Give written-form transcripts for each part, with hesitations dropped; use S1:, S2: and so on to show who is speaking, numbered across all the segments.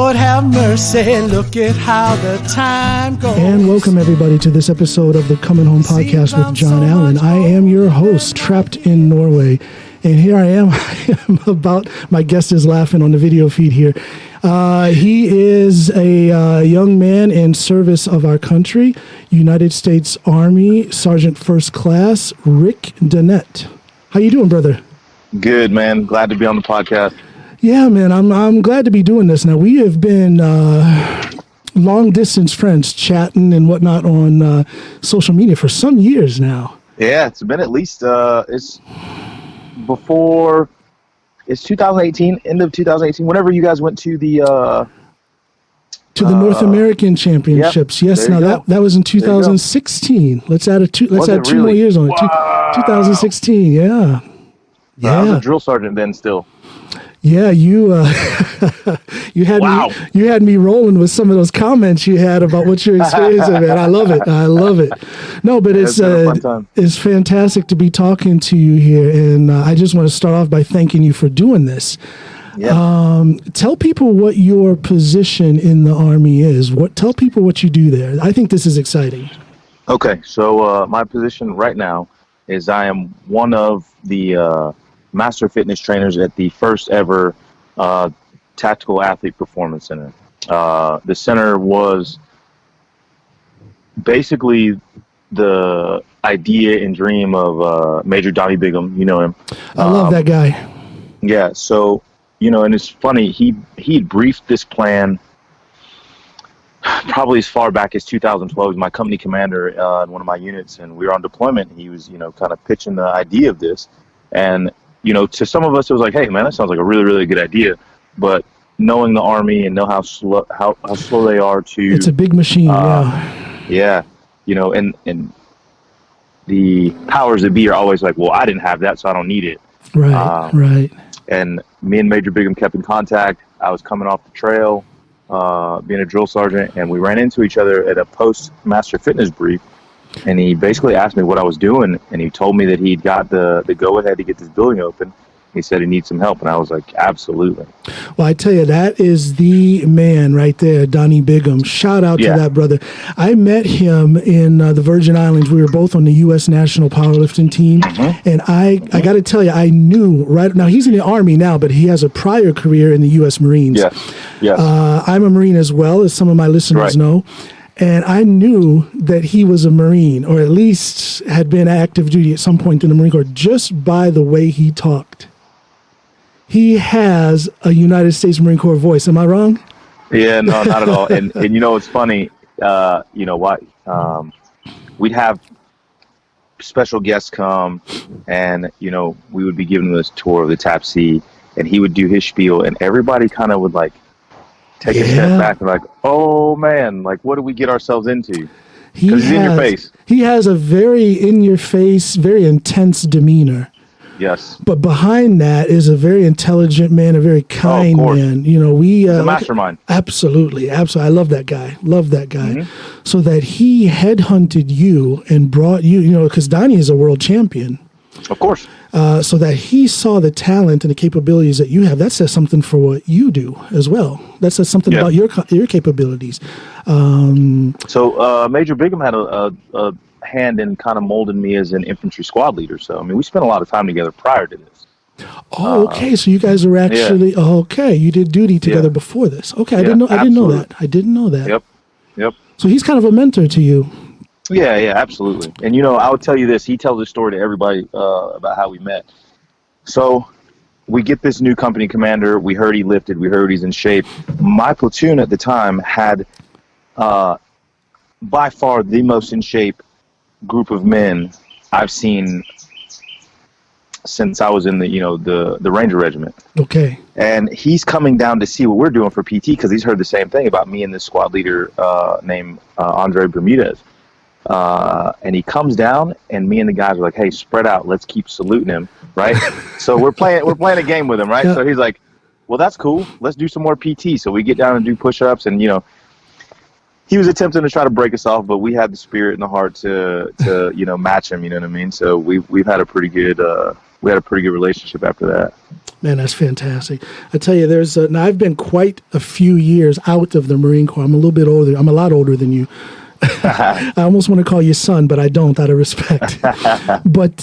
S1: Lord have mercy, look at how the time goes.
S2: And welcome everybody to this episode of the Coming Home Podcast with John Allen. I am your host, trapped in Norway. And here I am my guest is laughing on the video feed here. He is a young man in service of our country, United States Army, Sergeant First Class, Rick Donnette. How you doing, brother?
S3: Good, man. Glad to be on the podcast.
S2: Yeah, man, I'm glad to be doing this. Now, we have been long distance friends, chatting and whatnot on social media for some years now.
S3: Yeah, it's been at least it's 2018, end of 2018. Whenever you guys went to the
S2: North American Championships.
S3: Yep,
S2: yes, now that was in 2016. Let's add two more years on it.
S3: Wow.
S2: 2016. Yeah.
S3: I was a drill sergeant then still.
S2: Yeah, you had me rolling with some of those comments you had about what you're experiencing, man. I love it. No, but it's fantastic to be talking to you here, and I just want to start off by thanking you for doing this. Yeah. Tell people what your position in the Army is. Tell people what you do there. I think this is exciting.
S3: Okay, so my position right now is I am one of the master fitness trainers at the first ever Tactical Athlete Performance Center. The center was basically the idea and dream of Major Donnie Bigham. You know him.
S2: I love that guy.
S3: Yeah, so, and it's funny, he briefed this plan probably as far back as 2012. He was my company commander in one of my units, and we were on deployment. He was, kind of pitching the idea of this. And to some of us, it was like, hey, man, that sounds like a really, really good idea. But knowing the Army and know how slow they are to...
S2: It's a big machine,
S3: Yeah. And the powers that be are always like, well, I didn't have that, so I don't need it.
S2: Right.
S3: And me and Major Bigham kept in contact. I was coming off the trail, being a drill sergeant, and we ran into each other at a post-master fitness brief. And he basically asked me what I was doing, and he told me that he'd got the go-ahead to get this building open. He said he needs some help, and I was like, absolutely.
S2: Well, I tell you, that is the man right there, Donnie Bigham. Shout out to that brother. I met him in the Virgin Islands. We were both on the U.S. national powerlifting team, and I got to tell you, I knew right now, he's in the Army now, but he has a prior career in the U.S. Marines.
S3: Yes.
S2: I'm a Marine as well, as some of my listeners know. And I knew that he was a Marine, or at least had been active duty at some point in the Marine Corps, just by the way he talked. He has a United States Marine Corps voice. Am I wrong?
S3: Yeah, no, not at all. And it's funny, we'd have special guests come, and, we would be giving them this tour of the TAPC, and he would do his spiel, and everybody kind of would take a step back and oh man, what do we get ourselves into? Because he's in your face. He has a
S2: very in-your-face, very intense demeanor.
S3: Yes.
S2: But behind that is a very intelligent man, a very kind man. He's
S3: a mastermind.
S2: Absolutely. I love that guy. So that he headhunted you and brought you, because Donnie is a world champion.
S3: Of course.
S2: So that he saw the talent and the capabilities that you have. That says something for what you do as well. That says something about your capabilities.
S3: So Major Bigham had a hand in kind of molding me as an infantry squad leader. So, we spent a lot of time together prior to this.
S2: Oh, okay. So you guys were actually, okay. You did duty together before this. Okay. I didn't know that.
S3: Yep.
S2: So he's kind of a mentor to you.
S3: Yeah, absolutely. And, I would tell you this. He tells a story to everybody about how we met. So we get this new company commander. We heard he lifted. We heard he's in shape. My platoon at the time had by far the most in shape group of men I've seen since I was in the Ranger Regiment.
S2: Okay.
S3: And he's coming down to see what we're doing for PT because he's heard the same thing about me and this squad leader named Andre Bermudez. And he comes down, and me and the guys are like, "Hey, spread out. Let's keep saluting him, right?" So we're playing a game with him, right? Yeah. So he's like, "Well, that's cool. Let's do some more PT." So we get down and do push-ups, and he was attempting to try to break us off, but we had the spirit and the heart to match him. You know what I mean? So we've had a pretty good relationship after that.
S2: Man, that's fantastic. I tell you, now I've been quite a few years out of the Marine Corps. I'm a little bit older. I'm a lot older than you. I almost want to call you son, but I don't, out of respect. But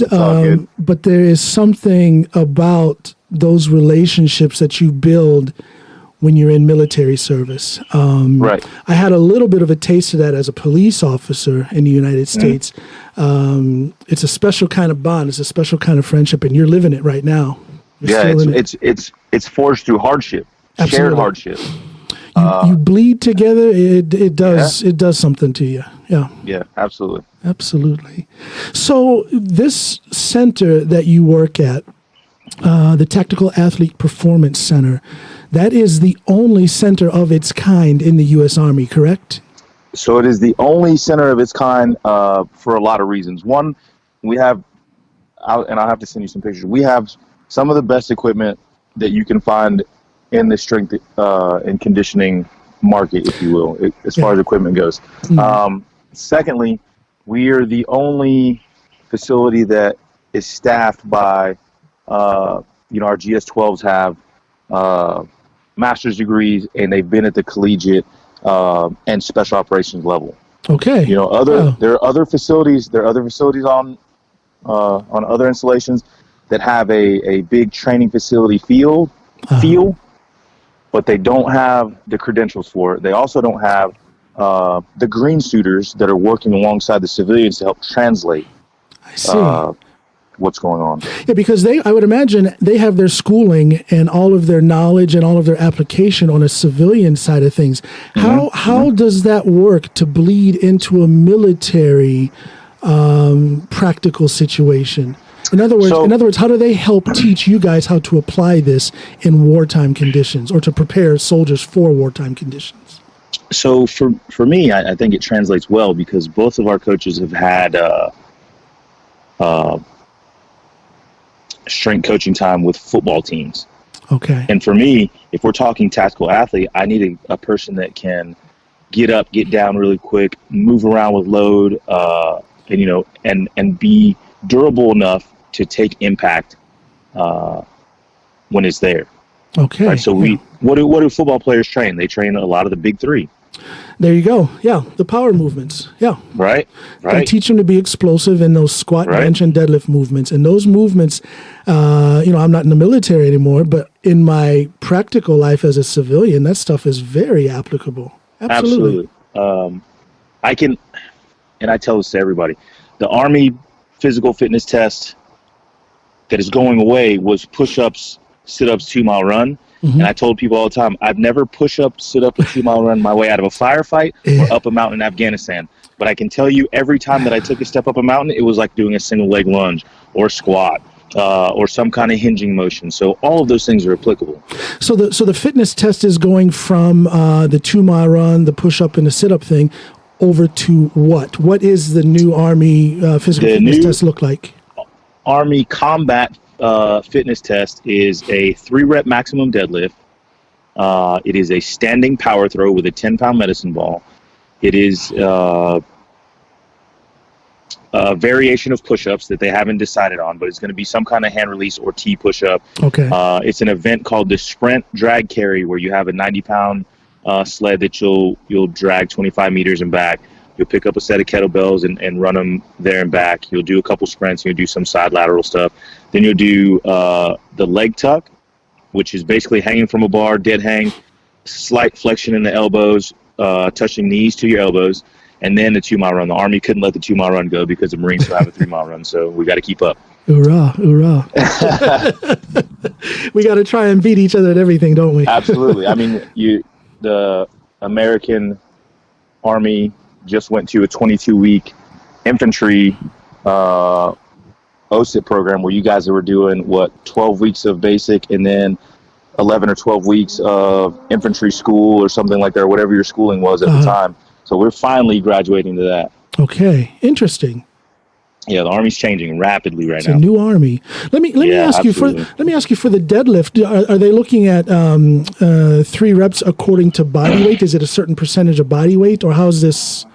S2: there is something about those relationships that you build when you're in military service.
S3: Right.
S2: I had a little bit of a taste of that as a police officer in the United States. It's a special kind of bond. It's a special kind of friendship, and you're living it right now.
S3: It's forged through hardship,
S2: Absolutely.
S3: shared hardship.
S2: You bleed together. It does something to you. Yeah.
S3: Yeah, absolutely.
S2: Absolutely. So this center that you work at, the Tactical Athlete Performance Center, that is the only center of its kind in the U.S. Army, correct?
S3: So it is the only center of its kind for a lot of reasons. One, we have, and I'll have to send you some pictures, we have some of the best equipment that you can find in the strength and conditioning market, if you will, as far as equipment goes. Secondly, we are the only facility that is staffed by, our GS-12s have master's degrees, and they've been at the collegiate and special operations level.
S2: Okay.
S3: There are other facilities. There are other facilities on other installations that have a big training facility feel, but they don't have the credentials for it. They also don't have the green suiters that are working alongside the civilians to help translate.
S2: I see.
S3: What's going on.
S2: Yeah, because I would imagine they have their schooling and all of their knowledge and all of their application on a civilian side of things. How does that work to bleed into a military practical situation? In other words, how do they help teach you guys how to apply this in wartime conditions or to prepare soldiers for wartime conditions?
S3: So for me, I think it translates well because both of our coaches have had strength coaching time with football teams.
S2: Okay.
S3: And for me, if we're talking tactical athlete, I need a person that can get up, get down really quick, move around with load, and be durable enough to take impact when it's there.
S2: Okay.
S3: Right, so what do football players train? They train a lot of the big three.
S2: There you go. Yeah, the power movements. Yeah.
S3: Right.
S2: I teach them to be explosive in those squat, bench, and deadlift movements. And those movements, I'm not in the military anymore, but in my practical life as a civilian, that stuff is very applicable. Absolutely.
S3: I tell this to everybody, the Army physical fitness test that is going away was push-ups, sit-ups, 2-mile run. And I told people all the time, I've never push-up, sit-up, a 2-mile run my way out of a firefight or up a mountain in Afghanistan. But I can tell you every time that I took a step up a mountain, it was like doing a single leg lunge or squat or some kind of hinging motion. So all of those things are applicable.
S2: So the fitness test is going from the 2-mile run, the push-up, and the sit-up thing over to what? What is the new Army physical fitness test look like?
S3: Army combat fitness test is a 3-rep maximum deadlift. It is a standing power throw with a 10-pound medicine ball. It is a variation of push-ups that they haven't decided on, but it's going to be some kind of hand release or T push-up.
S2: Okay.
S3: It's an event called the Sprint Drag Carry, where you have a 90-pound sled that you'll drag 25 meters and back. You'll pick up a set of kettlebells and run them there and back. You'll do a couple sprints. You'll do some side lateral stuff. Then you'll do the leg tuck, which is basically hanging from a bar, dead hang, slight flexion in the elbows, touching knees to your elbows, and then the 2-mile run. The Army couldn't let the 2-mile run go because the Marines still have a 3-mile run, so we got to keep up.
S2: Hoorah, hoorah. We got to try and beat each other at everything, don't we?
S3: Absolutely. I mean, the American Army just went to a 22-week infantry OSIP program where you guys were doing 12 weeks of basic and then 11 or 12 weeks of infantry school or something like that, or whatever your schooling was at the time. So we're finally graduating to that.
S2: Okay, interesting.
S3: Yeah, the Army's changing rapidly right now.
S2: It's a new Army. Let me ask you for the deadlift. Are they looking at 3 reps according to body weight? Is it a certain percentage of body weight, or how's this?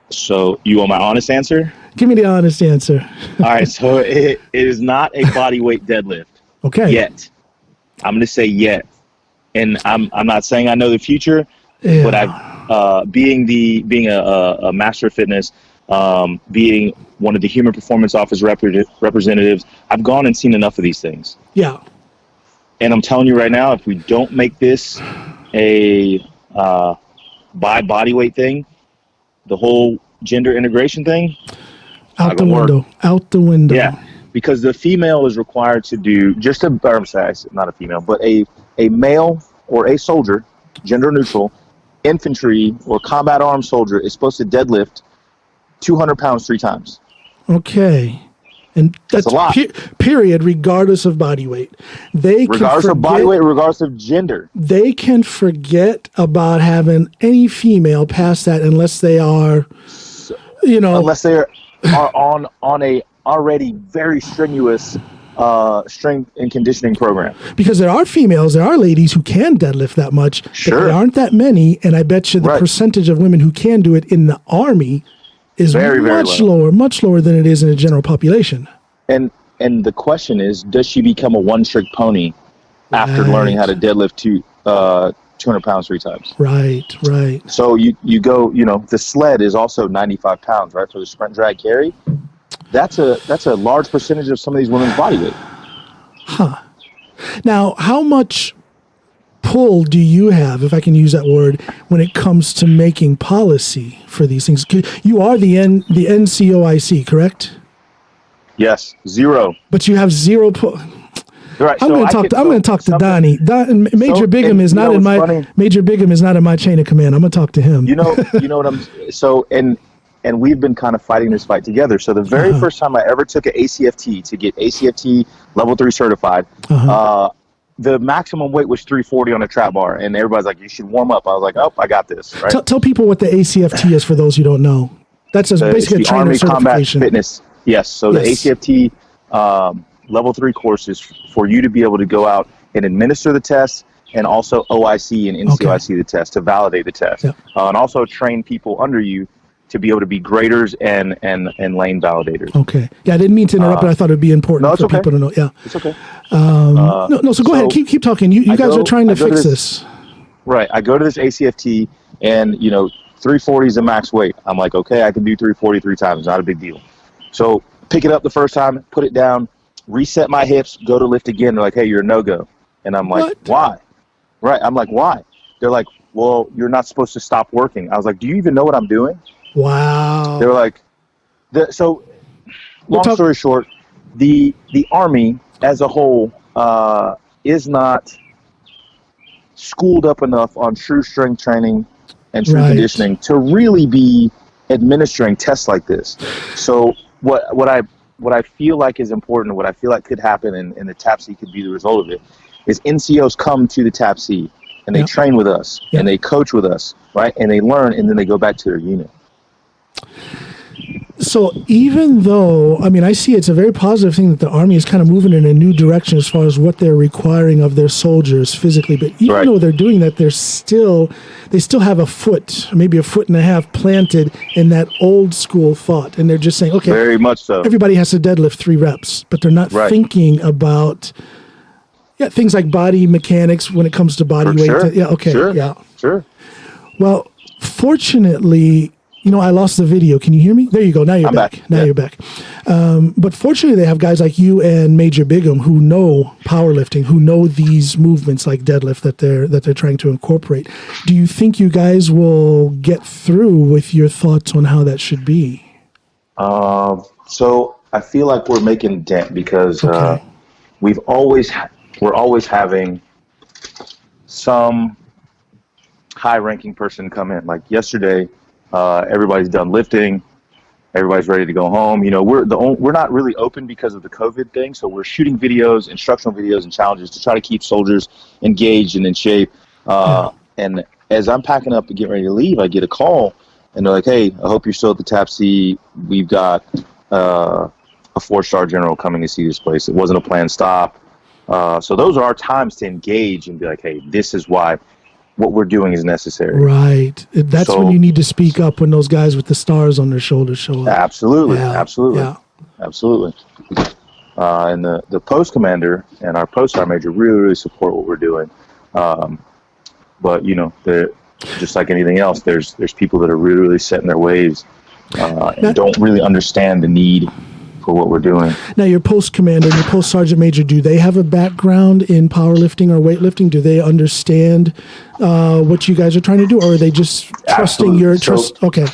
S3: So you want my honest answer?
S2: Give me the honest answer.
S3: All right, so it is not a body weight deadlift.
S2: Okay.
S3: Yet. I'm going to say yet. And I'm not saying I know the future, but I've being a master of fitness, being one of the Human Performance Office representatives, I've gone and seen enough of these things.
S2: Yeah.
S3: And I'm telling you right now, if we don't make this a by body weight thing, the whole gender integration thing,
S2: out the window.
S3: Yeah, because the female is required to do not a female, but a male or a soldier, gender neutral, infantry or combat armed soldier is supposed to deadlift 200 pounds 3 times.
S2: Okay. And that's
S3: a lot.
S2: Period, regardless of body weight.
S3: Regardless of body weight, regardless of gender.
S2: They can forget about having any female past that unless they are, unless
S3: they are on a already very strenuous strength and conditioning program.
S2: Because there are ladies who can deadlift that much.
S3: Sure.
S2: But there aren't that many, and I bet you the percentage of women who can do it in the Army is much lower than it is in the general population. And
S3: the question is, does she become a one-trick pony after learning how to deadlift 200 pounds 3 times?
S2: Right.
S3: So you go, the sled is also 95 pounds, right, for the sprint drag carry. That's a large percentage of some of these women's body weight.
S2: Huh. Now, how much pull do you have, if I can use that word, when it comes to making policy for these things? You are the NCOIC, correct?
S3: Yes, 0.
S2: But you have 0 pull.
S3: Right.
S2: I'm going to talk to Donnie. Major Bigham is not in my chain of command. I'm going to talk to him.
S3: You know what I'm so and we've been kind of fighting this fight together. So the very first time I ever took an ACFT to get ACFT level 3 certified, the maximum weight was 340 on a trap bar, and everybody's like, "You should warm up." I was like, "Oh, I got this." Right?
S2: Tell people what the ACFT is for those who don't know. That's basically a trainer
S3: Army
S2: certification.
S3: Combat Fitness. Yes. So the ACFT level 3 course is for you to be able to go out and administer the test, and also OIC and NCOIC the test to validate the test, and also train people under you to be able to be graders and lane validators.
S2: Okay. Yeah, I didn't mean to interrupt, but I thought it'd be important for people to know. Yeah.
S3: It's okay.
S2: So go ahead. Keep talking. You guys are trying to fix this.
S3: Right. I go to this ACFT, and 340 is the max weight. I'm like, okay, I can do 340 3 times. Not a big deal. So pick it up the first time, put it down, reset my hips, go to lift again. They're like, hey, you're a no-go. And I'm like, why? Right. I'm like, why? They're like, well, you're not supposed to stop working. I was like, do you even know what I'm doing?
S2: Wow.
S3: They were like, long story short, the Army as a whole is not schooled up enough on true strength training and true conditioning to really be administering tests like this. So what I feel like is important, what I feel like could happen, and the TAPC could be the result of it, is NCOs come to the TAPC and they train with us and they coach with us, right? And they learn, and then they go back to their unit.
S2: So even though, I see it's a very positive thing that the Army is kind of moving in a new direction as far as what they're requiring of their soldiers physically, but even though they're doing that, they still have a foot, maybe a foot and a half planted in that old school thought. And they're just saying, okay,
S3: very much so.
S2: Everybody has to deadlift 3 reps, but they're not thinking about things like body mechanics when it comes to body weight. Sure. Well, fortunately, I lost the video. Can you hear me? There you go. Now you're back. Now you're back. But fortunately, they have guys like you and Major Bigham who know powerlifting, who know these movements like deadlift that they're trying to incorporate. Do you think you guys will get through with your thoughts on how that should be?
S3: So I feel like we're making a dent because we're always having some high-ranking person come in. Like yesterday. Everybody's done lifting. Everybody's ready to go home. We're not really open because of the COVID thing, so we're shooting videos, instructional videos, and challenges to try to keep soldiers engaged and in shape. And as I'm packing up to get ready to leave, I get a call, and they're like, "Hey, I hope you're still at the TAPC. We've got a 4-star general coming to see this place. It wasn't a planned stop." So those are our times to engage and be like, "Hey, this is why." What we're doing is necessary.
S2: Right. That's when you need to speak up when those guys with the stars on their shoulders show up.
S3: Absolutely.
S2: Yeah.
S3: Absolutely.
S2: Yeah.
S3: Absolutely. And the post commander and our post sergeant major really support what we're doing. But just like anything else, there's people that are really set in their ways and don't really understand the need for what we're doing. Now,
S2: your post commander and your post sergeant major, do they have a background in powerlifting or weightlifting? Do they understand what you guys are trying to do, or are they just trusting your trust? Okay.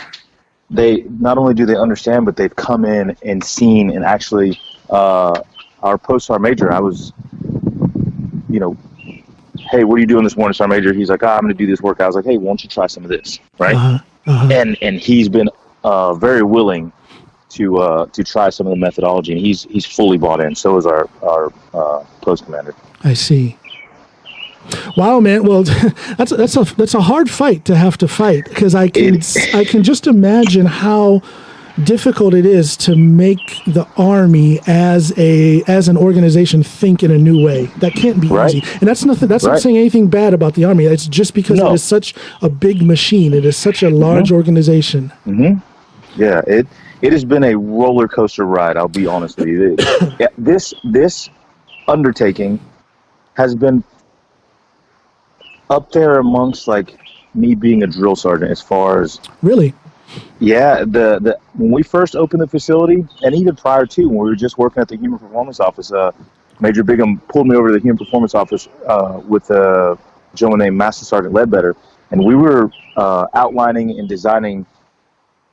S3: They not only do they understand, but they've come in and seen, and actually, our post sergeant major, I was, hey, what are you doing this morning, sergeant major? He's like, I'm going to do this workout. I was like, hey, why don't you try some of this, right? And he's been very willing to try some of the methodology, and he's fully bought in. So is our post commander.
S2: I see. Wow, man. Well, that's a hard fight to have to fight, because I can just imagine how difficult it is to make the Army as an organization think in a new way. That can't be easy. And that's nothing. That's not saying anything bad about the Army. It's just because it is such a big machine. It is such a large organization.
S3: Yeah, it has been a roller coaster ride. I'll be honest with you. This undertaking has been up there amongst like me being a drill sergeant as far as
S2: really.
S3: Yeah, when we first opened the facility, and even prior to when we were just working at the Human Performace Office, Major Bigham pulled me over to the Human Performace Office with a gentleman named Master Sergeant Ledbetter, and we were outlining and designing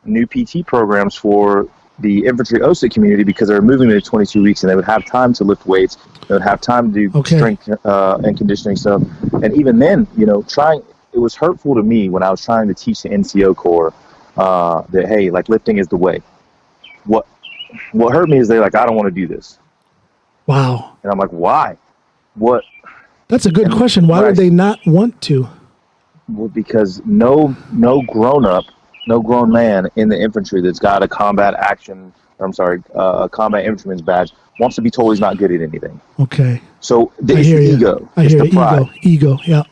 S3: new PT programs for the infantry OSIC community, because they were moving into 22 weeks, and they would have time to lift weights, they would have time to do strength and conditioning stuff, and even then, it was hurtful to me when I was trying to teach the NCO Corps that, hey, like, lifting is the way. What hurt me is they're like, I don't want to do this.
S2: Wow.
S3: And I'm like, why? What?
S2: That's a good question. Why would they not want to?
S3: Well, because no grown man in the infantry that's got a combat infantryman's badge wants to be told he's not good at anything.
S2: Okay.
S3: So it's the ego.
S2: It's the pride. Ego. Yeah.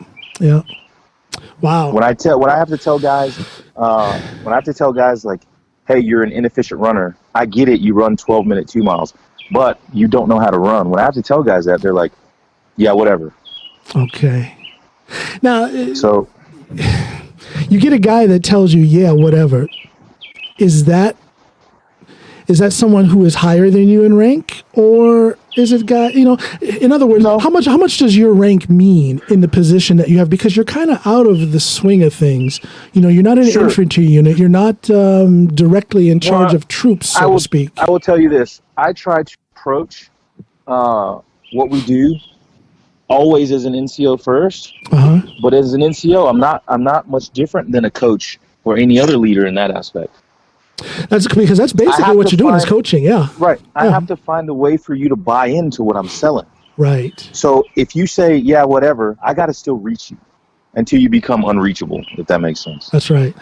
S2: Wow.
S3: When I have to tell guys, like, hey, you're an inefficient runner. I get it. You run 12-minute 2 miles, but you don't know how to run. When I have to tell guys that, they're like, yeah, whatever.
S2: Okay. Now,
S3: so
S2: you get a guy that tells you, yeah, whatever. Is that someone who is higher than you in rank, or is it guy, in other words, how much does your rank mean in the position that you have? Because you're kind of out of the swing of things. You're not an infantry unit. You're not directly in charge of troops, so to speak.
S3: I will tell you this. I try to approach what we do always as an NCO first, but as an NCO, I'm not much different than a coach or any other leader in that aspect.
S2: That's because that's basically what you're doing is coaching,
S3: Right. I have to find a way for you to buy into what I'm selling.
S2: Right.
S3: So if you say, yeah, whatever, I got to still reach you until you become unreachable, if that makes sense.
S2: That's right.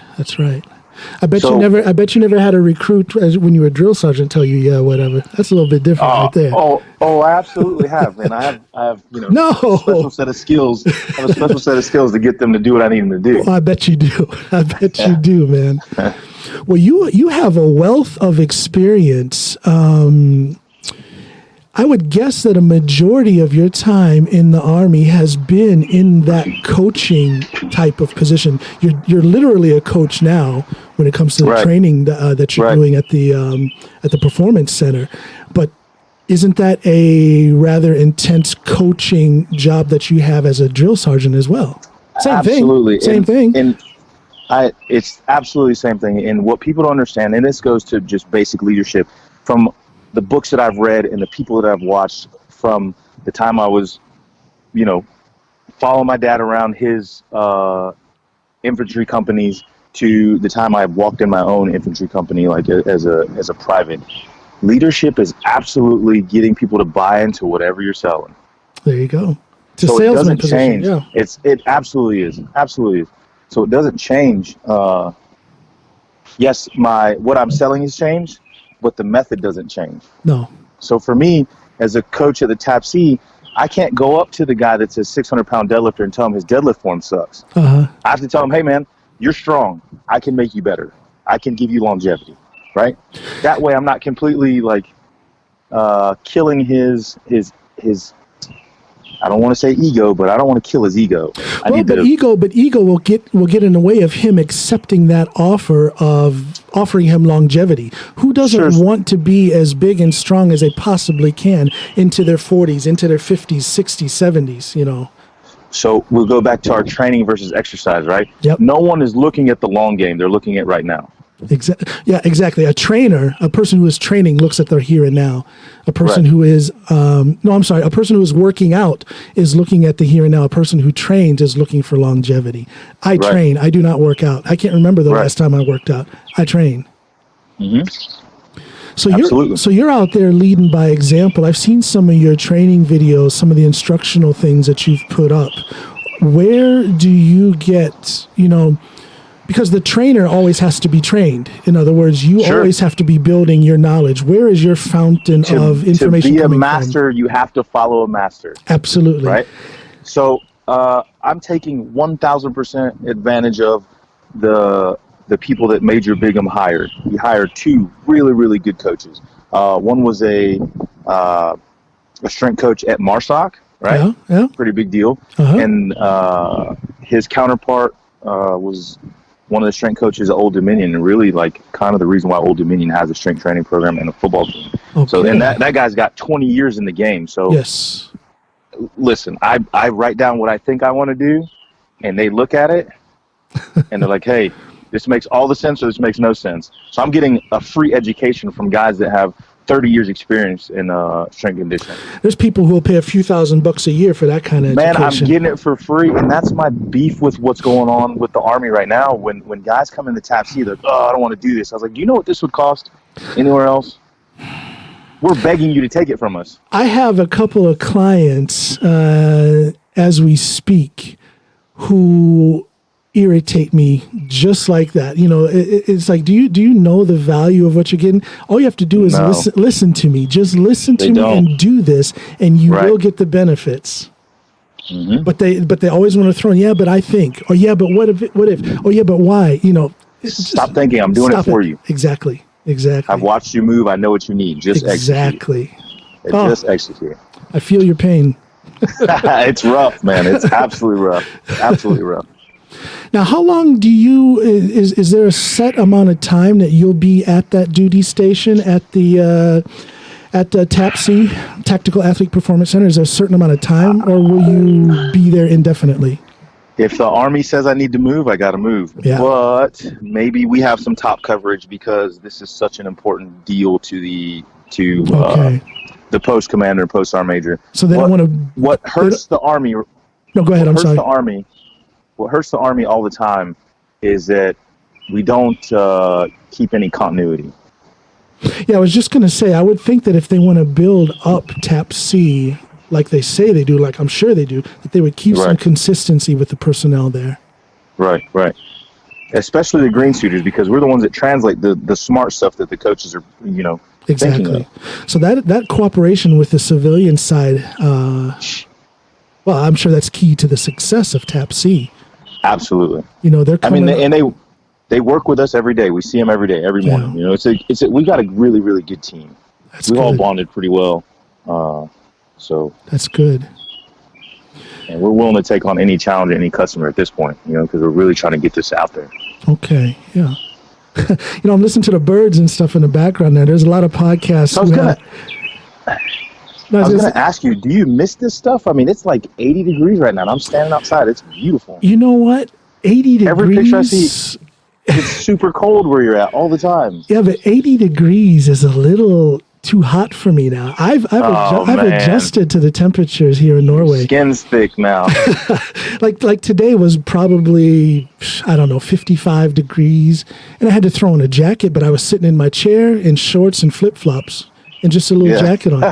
S2: I bet you never had a recruit when you were a drill sergeant tell you, yeah, whatever. That's a little bit different right there.
S3: Oh, I absolutely have, man. I have a special set of skills. I have a special set of skills to get them to do what I need them to do.
S2: Well, I bet you do. You do, man. Well, you have a wealth of experience. I would guess that a majority of your time in the Army has been in that coaching type of position. You're literally a coach now when it comes to the training that you're doing at the Performance Center. But isn't that a rather intense coaching job that you have as a drill sergeant as well?
S3: Absolutely.
S2: Same thing.
S3: And it's absolutely the same thing. And what people don't understand, and this goes to just basic leadership, from the books that I've read and the people that I've watched from the time I was, following my dad around his infantry companies to the time I walked in my own infantry company, like as a private. Leadership is absolutely getting people to buy into whatever you're selling.
S2: There you go. It's a
S3: salesman
S2: salesman
S3: it doesn't
S2: position.
S3: change. It absolutely is. Absolutely is. So it doesn't change. Yes, what I'm selling has changed, but the method doesn't change.
S2: No.
S3: So for me, as a coach at the TAPC, I can't go up to the guy that's a 600-pound deadlifter and tell him his deadlift form sucks. I have to tell him, hey, man, you're strong. I can make you better. I can give you longevity, right? That way I'm not completely, killing his I don't want to say ego, but I don't want to kill his ego.
S2: Ego will get in the way of him accepting that offer of offering him longevity. Who doesn't want to be as big and strong as they possibly can into their 40s, into their 50s, 60s, 70s, you know?
S3: So we'll go back to our training versus exercise, right?
S2: Yep.
S3: No one is looking at the long game. They're looking at right now.
S2: Yeah, exactly. A person who is training looks at their here and now. A person who is, a person who is working out is looking at the here and now. A person who trains is looking for longevity. I train. I do not work out. I can't remember the last time I worked out. I train.
S3: Mm-hmm.
S2: So you're out there leading by example. I've seen some of your training videos, some of the instructional things that you've put up. Where do you get, because the trainer always has to be trained. In other words, you always have to be building your knowledge. Where is your fountain of information coming from? To be a master,
S3: you have to follow a master.
S2: Absolutely.
S3: Right? So I'm taking 1,000% advantage of the people that Major Bigham hired. He hired 2 really, really good coaches. One was a strength coach at MARSOC, right?
S2: Yeah.
S3: Pretty big deal.
S2: Uh-huh.
S3: And his counterpart was one of the strength coaches at Old Dominion, and really kind of the reason why Old Dominion has a strength training program and a football team.
S2: Okay.
S3: So, and that guy's got 20 years in the game. So
S2: yes.
S3: Listen, I write down what I think I want to do, and they look at it, and they're like, hey, this makes all the sense or this makes no sense. So I'm getting a free education from guys that have 30 years experience in strength conditioning.
S2: There's people who will pay a few $1,000 a year for that kind of education.
S3: Man, I'm getting it for free, and that's my beef with what's going on with the Army right now. When guys come in the TAPC, they're like, I don't want to do this. I was like, do you know what this would cost anywhere else? We're begging you to take it from us.
S2: I have a couple of clients as we speak who irritate me just like that. It's like, do you know the value of what you're getting? All you have to do is listen to me. Just listen to me and do this, and you will get the benefits. Mm-hmm. But they always want to throw in, but I think, or but what if, oh yeah, but why?
S3: Stop thinking. I'm doing it for you.
S2: Exactly.
S3: I've watched you move. I know what you need. Just
S2: execute.
S3: Just execute.
S2: I feel your pain.
S3: It's rough, man. It's absolutely rough. Absolutely rough.
S2: Now, how long do you, is there a set amount of time that you'll be at that duty station at the TAPC, Tactical Athlete Performance Center? Is there a certain amount of time, or will you be there indefinitely?
S3: If the Army says I need to move, I got to move. Yeah. But maybe we have some top coverage because this is such an important deal to the post commander and post sergeant major.
S2: So they don't want to.
S3: What hurts the Army?
S2: No, go ahead. I'm sorry.
S3: What hurts the Army all the time is that we don't keep any continuity.
S2: Yeah, I was just going to say, I would think that if they want to build up TAPC like they say they do, like I'm sure they do, that they would keep some consistency with the personnel there. Right.
S3: Especially the green suiters, because we're the ones that translate the smart stuff that the coaches are,
S2: exactly. So that cooperation with the civilian side, well, I'm sure that's key to the success of TAPC.
S3: Absolutely.
S2: They're coming.
S3: They work with us every day. We see them every day, every morning. We got a really, really good team. We've all bonded pretty well. So
S2: that's good.
S3: And we're willing to take on any challenge, any customer at this point, because we're really trying to get this out there.
S2: Okay. Yeah. I'm listening to the birds and stuff in the background there. There's a lot of podcasts.
S3: So I was going to ask you, do you miss this stuff? I mean, it's like 80 degrees right now, and I'm standing outside. It's beautiful.
S2: You know what? 80 degrees.
S3: Every picture I see, it's super cold where you're at all the time.
S2: Yeah, but 80 degrees is a little too hot for me now. I've adjusted to the temperatures here in Norway.
S3: Skin's thick now.
S2: like today was probably, 55 degrees, and I had to throw on a jacket, but I was sitting in my chair in shorts and flip-flops. And just a little jacket on,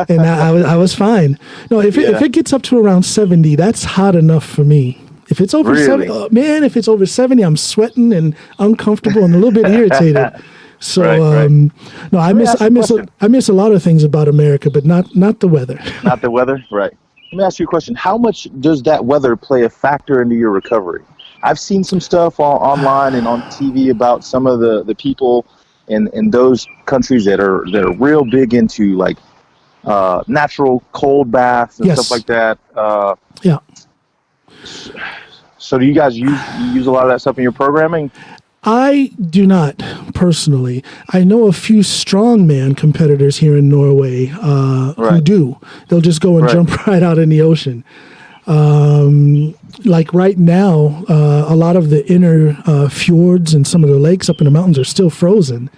S2: and I was fine. No, if it gets up to around 70, that's hot enough for me. If it's over 70, if it's over 70, I'm sweating and uncomfortable and a little bit irritated. So no, I miss a lot of things about America, but not the weather.
S3: Not the weather, right? Let me ask you a question. How much does that weather play a factor into your recovery? I've seen some stuff online and on TV about some of the people in those countries that are real big into like natural cold baths and stuff like that.
S2: Yeah.
S3: So do you guys use a lot of that stuff in your programming?
S2: I do not personally. I know a few strongman competitors here in Norway who do. They'll just go and jump right out in the ocean. Like right now, a lot of the inner fjords and some of the lakes up in the mountains are still frozen.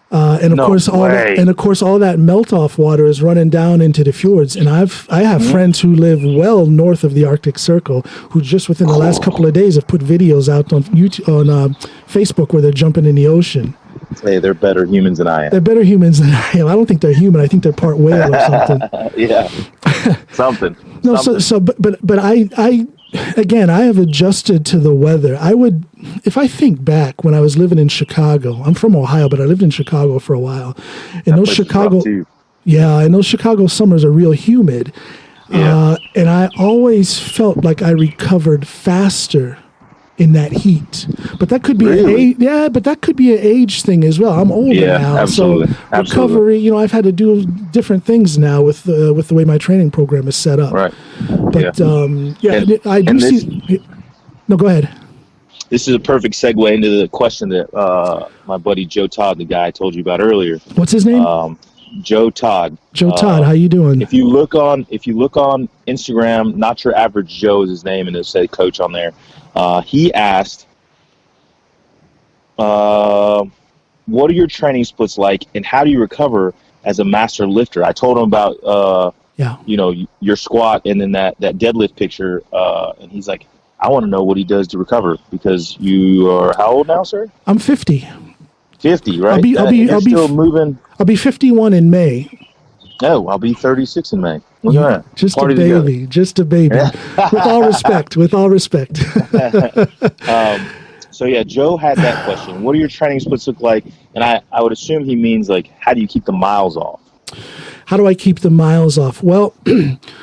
S2: And of course, all that melt off water is running down into the fjords. And I have friends who live well north of the Arctic Circle who just within the last couple of days have put videos out on YouTube, on Facebook where they're jumping in the ocean.
S3: Hey, they're better humans than I am.
S2: They're better humans than I am. I don't think they're human. I think they're part whale or something.
S3: Yeah, something.
S2: No, something. but I again, I have adjusted to the weather. I would, if I think back when I was living in Chicago, I'm from Ohio, but I lived in Chicago for a while. And those Chicago summers are real humid. Yeah. And I always felt like I recovered faster in that heat. But that could be an age thing as well. I'm older now.
S3: Absolutely.
S2: So recovery, I've had to do different things now with the way my training program is set up.
S3: Right.
S2: But I do see. No, go ahead.
S3: This is a perfect segue into the question that my buddy Joe Todd, the guy I told you about earlier.
S2: What's his name?
S3: Joe Todd.
S2: Joe Todd, how you doing?
S3: If you look on Instagram, Not Your Average Joe is his name, and it'll say coach on there. He asked, what are your training splits like, and how do you recover as a master lifter? I told him about, your squat and then that deadlift picture, and he's like, I want to know what he does to recover, because you are how old now, sir?
S2: I'm 50.
S3: 50, right?
S2: I'll be 51 in May.
S3: Oh, I'll be 36 in May. Look at that.
S2: Just a baby. Just a baby. With all respect.
S3: So yeah, Joe had that question. What do your training splits look like? And I would assume he means like, how do you keep the miles off?
S2: How do I keep the miles off? Well,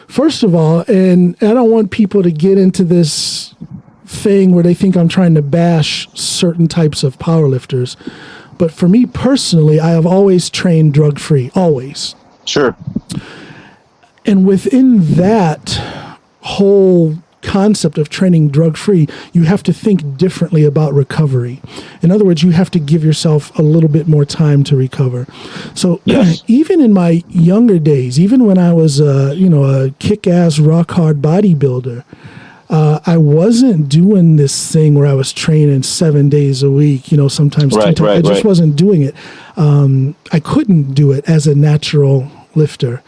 S2: first of all, and I don't want people to get into this thing where they think I'm trying to bash certain types of powerlifters. But for me personally, I have always trained drug-free, always.
S3: Sure.
S2: And within that whole concept of training drug-free, you have to think differently about recovery. In other words, you have to give yourself a little bit more time to recover. So even in my younger days, even when I was a kick-ass, rock-hard bodybuilder, I wasn't doing this thing where I was training 7 days a week, sometimes 10 times. I just wasn't doing it. I couldn't do it as a natural lifter.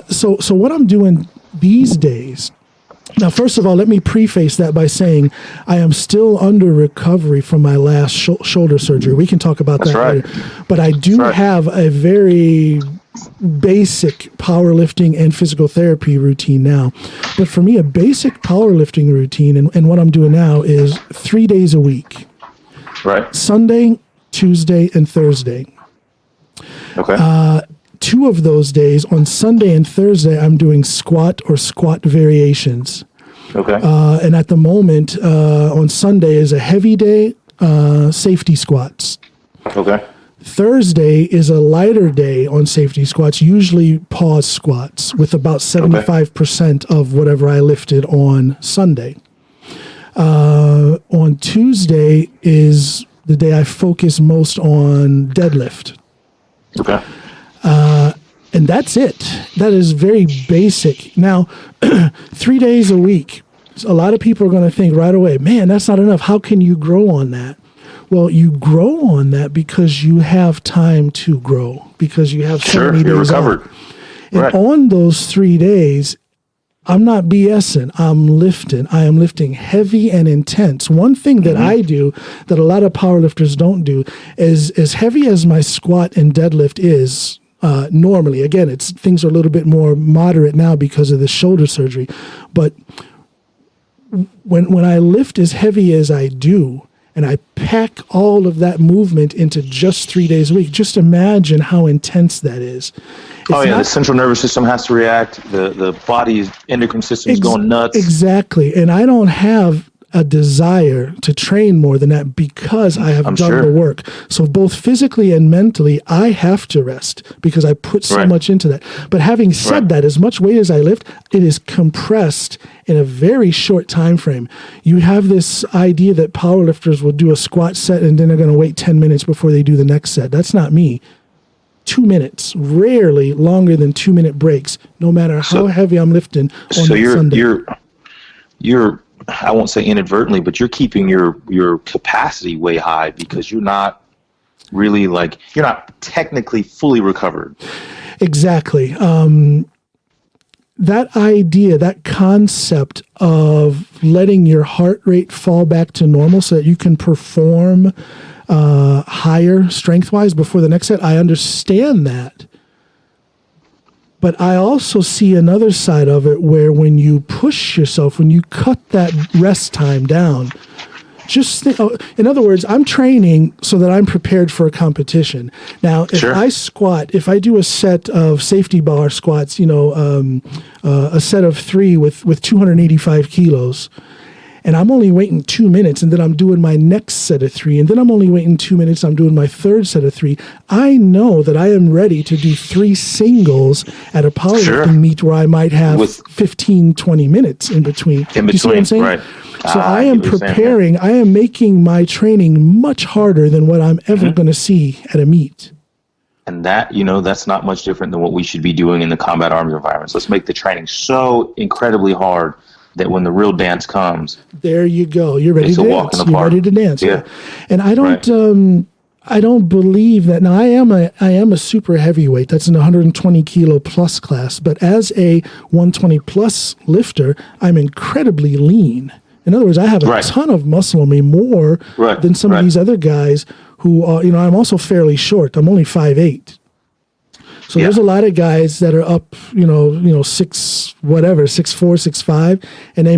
S2: So what I'm doing these days, now, first of all, let me preface that by saying I am still under recovery from my last shoulder surgery. We can talk about that later. But I do have a very basic powerlifting and physical therapy routine now. But for me, a basic powerlifting routine and what I'm doing now is 3 days a week.
S3: Right.
S2: Sunday, Tuesday, and Thursday.
S3: Okay.
S2: 2 of those days, on Sunday and Thursday, I'm doing squat or squat variations.
S3: Okay.
S2: And at the moment, on Sunday is a heavy day, safety squats.
S3: Okay.
S2: Thursday is a lighter day on safety squats, usually pause squats with about 75% of whatever I lifted on Sunday. On Tuesday is the day I focus most on deadlift.
S3: Okay.
S2: And that's it. That is very basic. Now, 3 days a week, a lot of people are going to think right away, man, that's not enough. How can you grow on that? Well, you grow on that because you have time to grow, because you have so many days
S3: recovered.
S2: off. And on those 3 days, I'm not BSing. I'm lifting. I am lifting heavy and intense. One thing that I do that a lot of powerlifters don't do is, as heavy as my squat and deadlift is, normally, again, things are a little bit more moderate now because of the shoulder surgery. But when I lift as heavy as I do, and I pack all of that movement into just 3 days a week, just imagine how intense that is.
S3: The central nervous system has to react. The body's endocrine system is going nuts.
S2: Exactly. And I don't have a desire to train more than that because I have done the work. So both physically and mentally, I have to rest because I put so much into that. But having said that, as much weight as I lift, it is compressed in a very short time frame. You have this idea that powerlifters will do a squat set and then they're going to wait 10 minutes before they do the next set. That's not me. 2 minutes, rarely longer than 2 minute breaks, no matter how heavy I'm lifting on Sunday.
S3: You're I won't say inadvertently, but you're keeping your capacity way high because you're not really you're not technically fully recovered.
S2: Exactly. That idea, that concept of letting your heart rate fall back to normal so that you can perform higher strength-wise before the next set, I understand that. But I also see another side of it where when you push yourself, when you cut that rest time down, just think, in other words, I'm training so that I'm prepared for a competition. Now, if I squat, if I do a set of safety bar squats, a set of 3 with 285 kilos, and I'm only waiting 2 minutes, and then I'm doing my next set of 3, and then I'm only waiting 2 minutes, I'm doing my third set of 3. I know that I am ready to do 3 singles at a powerlifting meet where I might have 15, 20 minutes in between. Do you see what I'm saying?
S3: Right.
S2: So I am preparing, I am making my training much harder than what I'm ever going to see at a meet.
S3: And that, that's not much different than what we should be doing in the combat arms environments. Let's make the training so incredibly hard that when the real dance comes,
S2: there you go. You're ready to dance. You're ready to dance.
S3: Yeah.
S2: And I don't believe that. Now I am a super heavyweight. That's an 120 kilo plus class. But as a 120 plus lifter, I'm incredibly lean. In other words, I have a ton of muscle on me, more than some of these other guys who are, I'm also fairly short. I'm only 5'8". So there's a lot of guys that are up, 6'4", 6'5", and they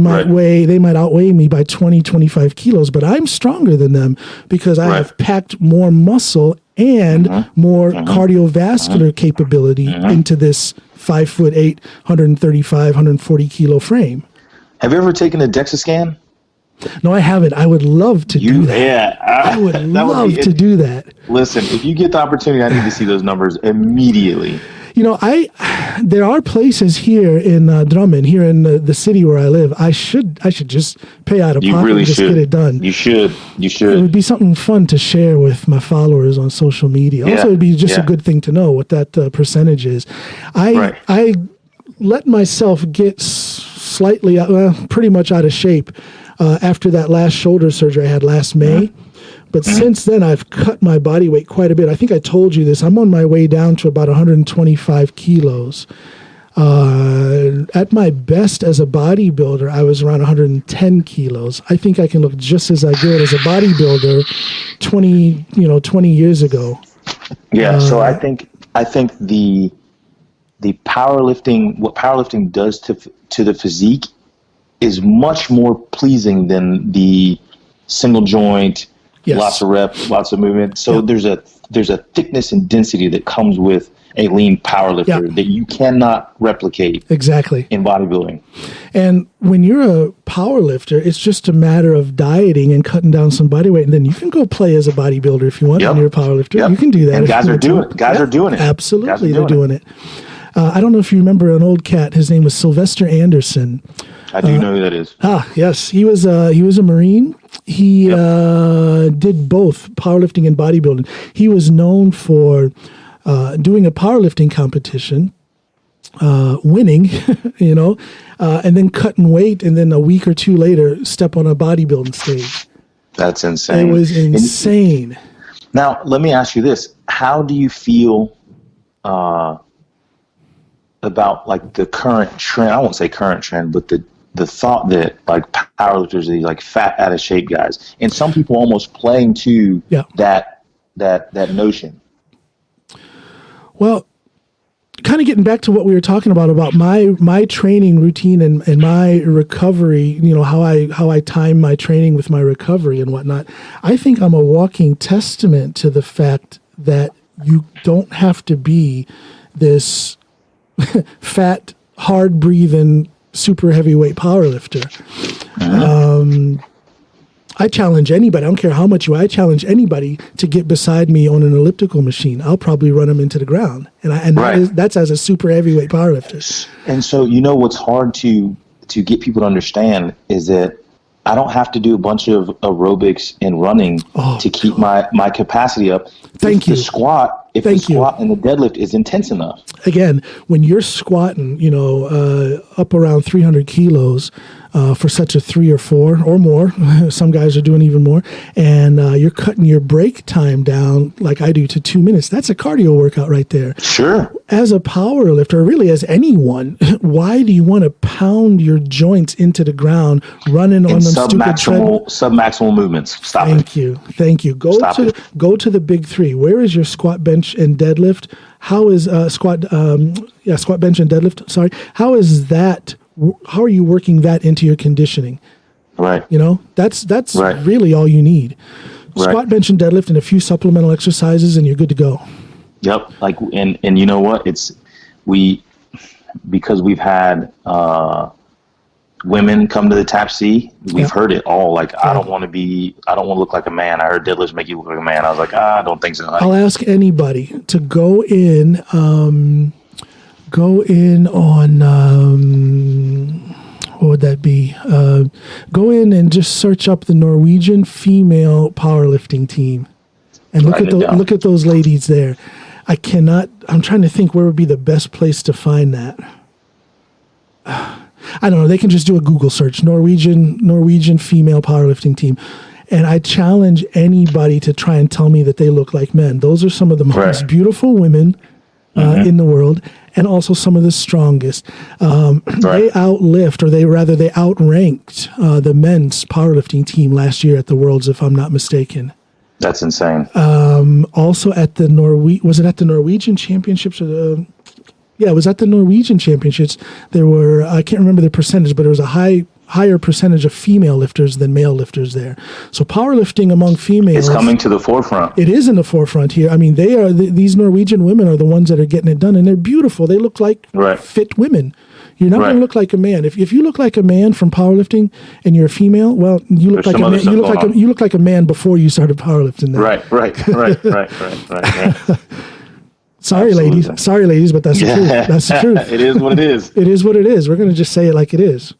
S2: might outweigh me by 20, 25 kilos, but I'm stronger than them because I have packed more muscle and more cardiovascular capability into this 5'8", 135, 140 kilo frame.
S3: Have you ever taken a DEXA scan?
S2: No, I haven't. I would love to do that.
S3: Yeah.
S2: I would love to do that.
S3: Listen, if you get the opportunity, I need to see those numbers immediately.
S2: There are places here in Drummond, here in the city where I live. I should just pay out of pocket and just get it done.
S3: You should.
S2: It would be something fun to share with my followers on social media. Yeah. Also, it would be just a good thing to know what that percentage is. I let myself get slightly, pretty much out of shape after that last shoulder surgery I had last May. But since then, I've cut my body weight quite a bit. I think I told you this. I'm on my way down to about 125 kilos. At my best as a bodybuilder, I was around 110 kilos. I think I can look just as good as a bodybuilder 20 years ago.
S3: Yeah, so I think the powerlifting, what powerlifting does to the physique is much more pleasing than the single joint, lots of reps, lots of movement. So there's a thickness and density that comes with a lean powerlifter that you cannot replicate in bodybuilding.
S2: And when you're a powerlifter, it's just a matter of dieting and cutting down some body weight, and then you can go play as a bodybuilder if you want. When you're a powerlifter, you can do that.
S3: And guys are doing it.
S2: Absolutely, they're doing it. I don't know if you remember an old cat. His name was Sylvester Anderson.
S3: I do know who that is.
S2: Yes, he was a Marine. He did both powerlifting and bodybuilding. He was known for doing a powerlifting competition, winning, and then cutting weight, and then a week or two later, step on a bodybuilding stage.
S3: That's insane.
S2: It was insane.
S3: Now, let me ask you this: how do you feel about the current trend? I won't say current trend, but the thought that powerlifters are these fat, out of shape guys, and some people almost playing to that notion.
S2: Well, kind of getting back to what we were talking about my training routine and my recovery, how I time my training with my recovery and whatnot. I think I'm a walking testament to the fact that you don't have to be this fat, hard breathing, super heavyweight powerlifter. I challenge anybody. I don't care how much I challenge anybody to get beside me on an elliptical machine. I'll probably run them into the ground, and that's as a super heavyweight powerlifter.
S3: And so, what's hard to get people to understand is that I don't have to do a bunch of aerobics and running to keep my capacity up. If the squat and the deadlift is intense enough. Again,
S2: when you're squatting, up around 300 kilos for such a 3 or 4 or more, some guys are doing even more, and you're cutting your break time down like I do to 2 minutes. That's a cardio workout right there.
S3: Sure.
S2: As a power lifter, really as anyone, why do you want to pound your joints into the ground running on them stupid treadmill?
S3: Submaximal movements.
S2: Thank you. Go to the big 3. Where is your squat, bench, and deadlift? How is squat, bench, and deadlift? Sorry. How is that? How are you working that into your conditioning?
S3: Right.
S2: That's really all you need. Squat, bench, and deadlift, and a few supplemental exercises, and you're good to go.
S3: Yep. And you know what? Because we've had women come to the TAPC, we've heard it all. Like, I don't want to look like a man. I heard deadlifts make you look like a man. I was like, I don't think so.
S2: I'll ask anybody to go in on, what would that be? Go in and just search up the Norwegian female powerlifting team and look at those ladies there. I'm trying to think where would be the best place to find that. I don't know. They can just do a Google search, Norwegian female powerlifting team. And I challenge anybody to try and tell me that they look like men. Those are some of the most beautiful women in the world, and also some of the strongest. They outranked the men's powerlifting team last year at the Worlds, if I'm not mistaken.
S3: That's insane.
S2: Also at the was it at the Norwegian Championships? It was at the Norwegian Championships. There were, I can't remember the percentage, but there was a higher percentage of female lifters than male lifters there. So powerlifting among females,
S3: it's coming to the forefront.
S2: It is in the forefront here. I mean, these Norwegian women are the ones that are getting it done, and they're beautiful. They look like fit women. You're not going to look like a man. If you look like a man from powerlifting and you're a female, well, you look like a man. You look like a man before you started powerlifting. Then. Right. Sorry, ladies, but that's the truth. That's the truth.
S3: It is what it is.
S2: It is what it is. We're going to just say it like it is.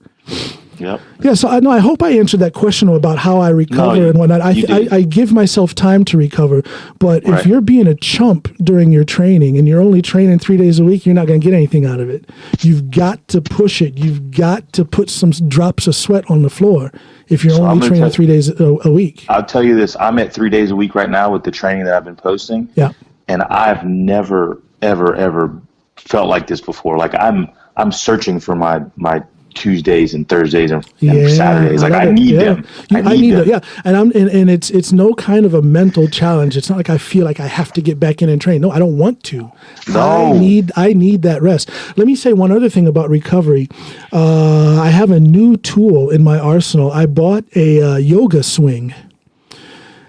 S3: Yep.
S2: Yeah, so I hope I answered that question about how I recover and whatnot. I give myself time to recover, but if you're being a chump during your training and you're only training 3 days a week, you're not going to get anything out of it. You've got to push it. You've got to put some drops of sweat on the floor if you're only training 3 days a week.
S3: I'll tell you this. I'm at 3 days a week right now with the training that I've been posting.
S2: Yeah.
S3: And I've never, ever felt like this before. Like I'm searching for my Tuesdays and Thursdays and Saturdays. Like I need them. I need them.
S2: Yeah. And it's no kind of a mental challenge. It's not like I feel like I have to get back in and train. No, I don't want to. No. I need that rest. Let me say one other thing about recovery. I have a new tool in my arsenal. I bought a yoga swing.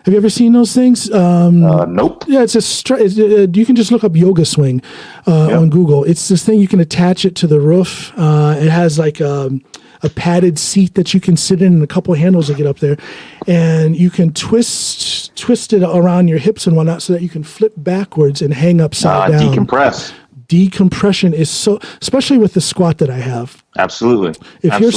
S2: Have you ever seen those things?
S3: Nope.
S2: Yeah, you can just look up yoga swing on Google. It's this thing you can attach it to the roof. It has like a padded seat that you can sit in and a couple of handles that get up there. And you can twist it around your hips and whatnot so that you can flip backwards and hang upside down.
S3: Decompress.
S2: Decompression is so, especially with the squat that I have.
S3: Absolutely.
S2: If you're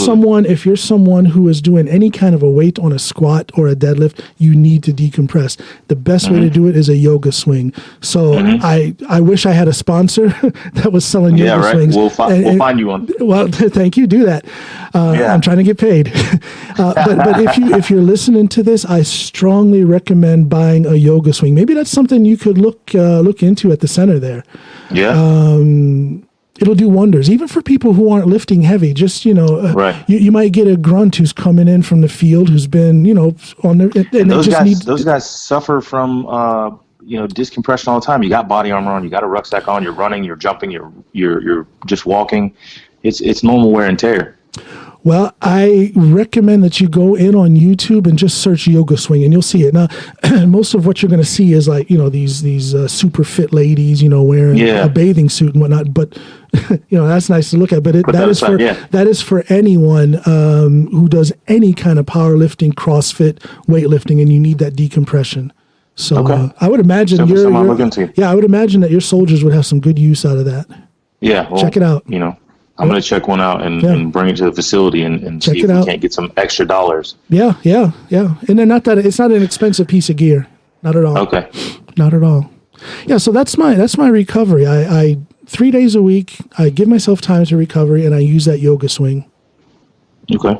S2: someone who is doing any kind of a weight on a squat or a deadlift, you need to decompress. The best way to do it is a yoga swing. So I wish I had a sponsor that was selling yoga swings.
S3: We'll find you one.
S2: Well, thank you. Do that. I'm trying to get paid. But if you're listening to this, I strongly recommend buying a yoga swing. Maybe that's something you could look into at the center there.
S3: Yeah.
S2: It'll do wonders, even for people who aren't lifting heavy. Just, you might get a grunt who's coming in from the field who's been, on the, and
S3: those guys suffer from, discompression all the time. You got body armor on, you got a rucksack on, you're running, you're jumping, you're just walking. It's normal wear and tear.
S2: Well, I recommend that you go in on YouTube and just search yoga swing, and you'll see it. Now, most of what you're going to see is like, these super fit ladies, wearing a bathing suit and whatnot. But that's nice to look at, but
S3: yeah.
S2: that is for anyone who does any kind of powerlifting, CrossFit, weightlifting, and you need that decompression. So I would imagine I would imagine that your soldiers would have some good use out of that.
S3: Yeah, well,
S2: check it out.
S3: I'm going to check one out and bring it to the facility and see if we can't get some extra dollars.
S2: Yeah. And then it's not an expensive piece of gear. Not at all.
S3: Okay.
S2: Not at all. Yeah, so that's my recovery. I 3 days a week, I give myself time to recovery, and I use that yoga swing.
S3: Okay.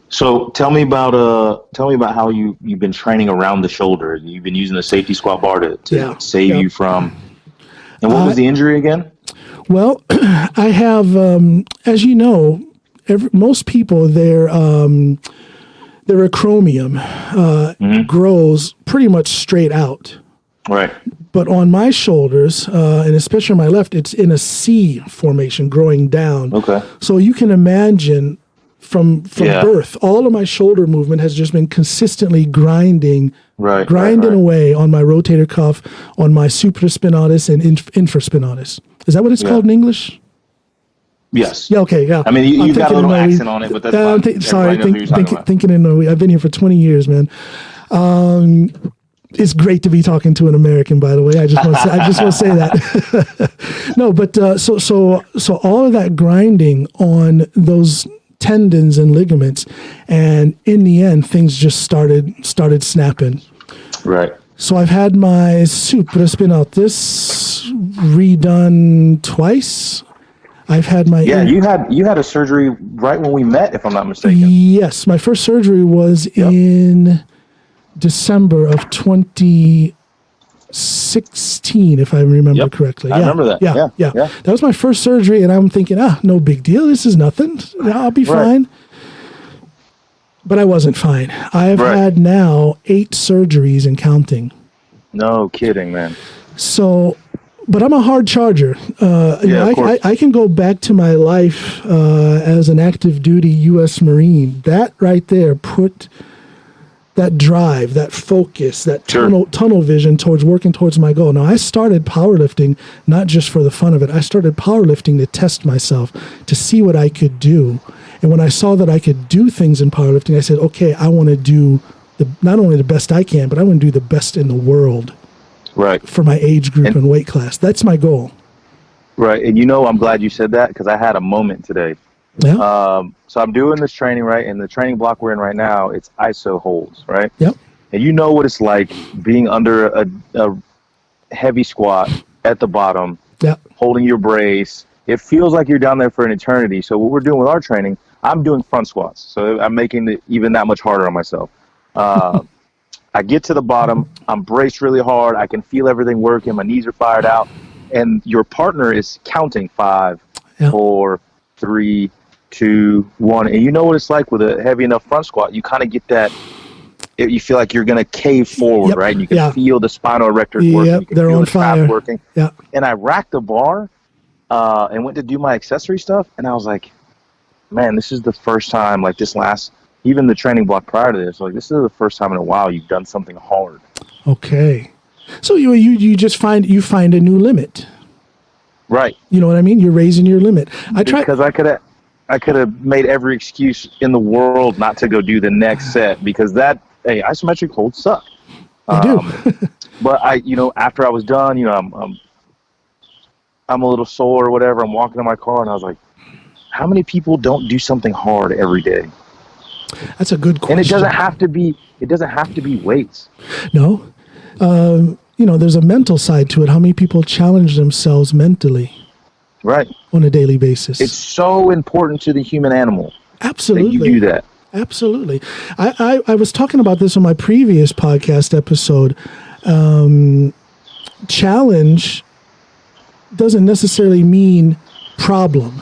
S3: So tell me about how you've been training around the shoulder. You've been using the safety squat bar to save you from. And what was the injury again?
S2: Well, I have, as you know, most people their acromion grows pretty much straight out.
S3: Right.
S2: But on my shoulders, and especially on my left, it's in a C formation, growing down.
S3: Okay.
S2: So you can imagine from birth, all of my shoulder movement has just been consistently grinding away on my rotator cuff, on my supraspinatus and infraspinatus. Is that what it's called in English?
S3: Yes.
S2: Yeah. Okay. Yeah.
S3: I mean, you got a little accent on it, but that's fine. Thinking
S2: in Norway. I've been here for 20 years, man. It's great to be talking to an American, by the way. I just want to say that. No, but so all of that grinding on those tendons and ligaments, and in the end, things just started snapping. Right. So I've had my supraspinatus redone twice. I've had my
S3: you had a surgery right when we met, if I'm not mistaken.
S2: Yes, my first surgery was in December of 2016, if I remember correctly.
S3: I remember that.
S2: Yeah. That was my first surgery, and I'm thinking, no big deal. This is nothing. I'll be fine. But I wasn't fine. I've had now 8 surgeries and counting.
S3: No kidding, man.
S2: So, but I'm a hard charger. I can go back to my life as an active duty U.S. Marine. That right there put that drive, that focus, that tunnel vision towards working towards my goal. Now, I started powerlifting not just for the fun of it. I started powerlifting to test myself, to see what I could do. And when I saw that I could do things in powerlifting, I said, okay, I want to do not only the best I can, but I want to do the best in the world. Right. For my age group and weight class. That's my goal.
S3: Right. And I'm glad you said that, because I had a moment today. Yeah. So I'm doing this training, right? And the training block we're in right now, it's ISO holds, right? Yep. And you know what it's like being under a heavy squat at the bottom, holding your brace. It feels like you're down there for an eternity. So what we're doing with our training, I'm doing front squats. So I'm making it even that much harder on myself. I get to the bottom, I'm braced really hard, I can feel everything working, my knees are fired out, and your partner is counting 5, 4, 3, 2, 1, and you know what it's like with a heavy enough front squat. You kind of get that. You feel like you're going to cave forward, right? And you can feel the spinal erectors working. You can
S2: they're
S3: feel
S2: on
S3: the
S2: fire.
S3: Working. Yeah. And I racked the bar and went to do my accessory stuff, and I was like, man, this is the first time, like even the training block prior to this, like this is the first time in a while you've done something hard.
S2: Okay. So you just find a new limit.
S3: Right.
S2: You know what I mean? You're raising your limit.
S3: Because I could have made every excuse in the world not to go do the next set, because isometric holds suck.
S2: They do.
S3: But after I was done, I'm a little sore or whatever. I'm walking to my car and I was like, how many people don't do something hard every day?
S2: That's a good question.
S3: And it doesn't have to be weights.
S2: No. There's a mental side to it. How many people challenge themselves mentally? Right. On a daily basis.
S3: It's so important to the human animal.
S2: Absolutely.
S3: That you do that.
S2: Absolutely. I was talking about this on my previous podcast episode. Challenge doesn't necessarily mean problem.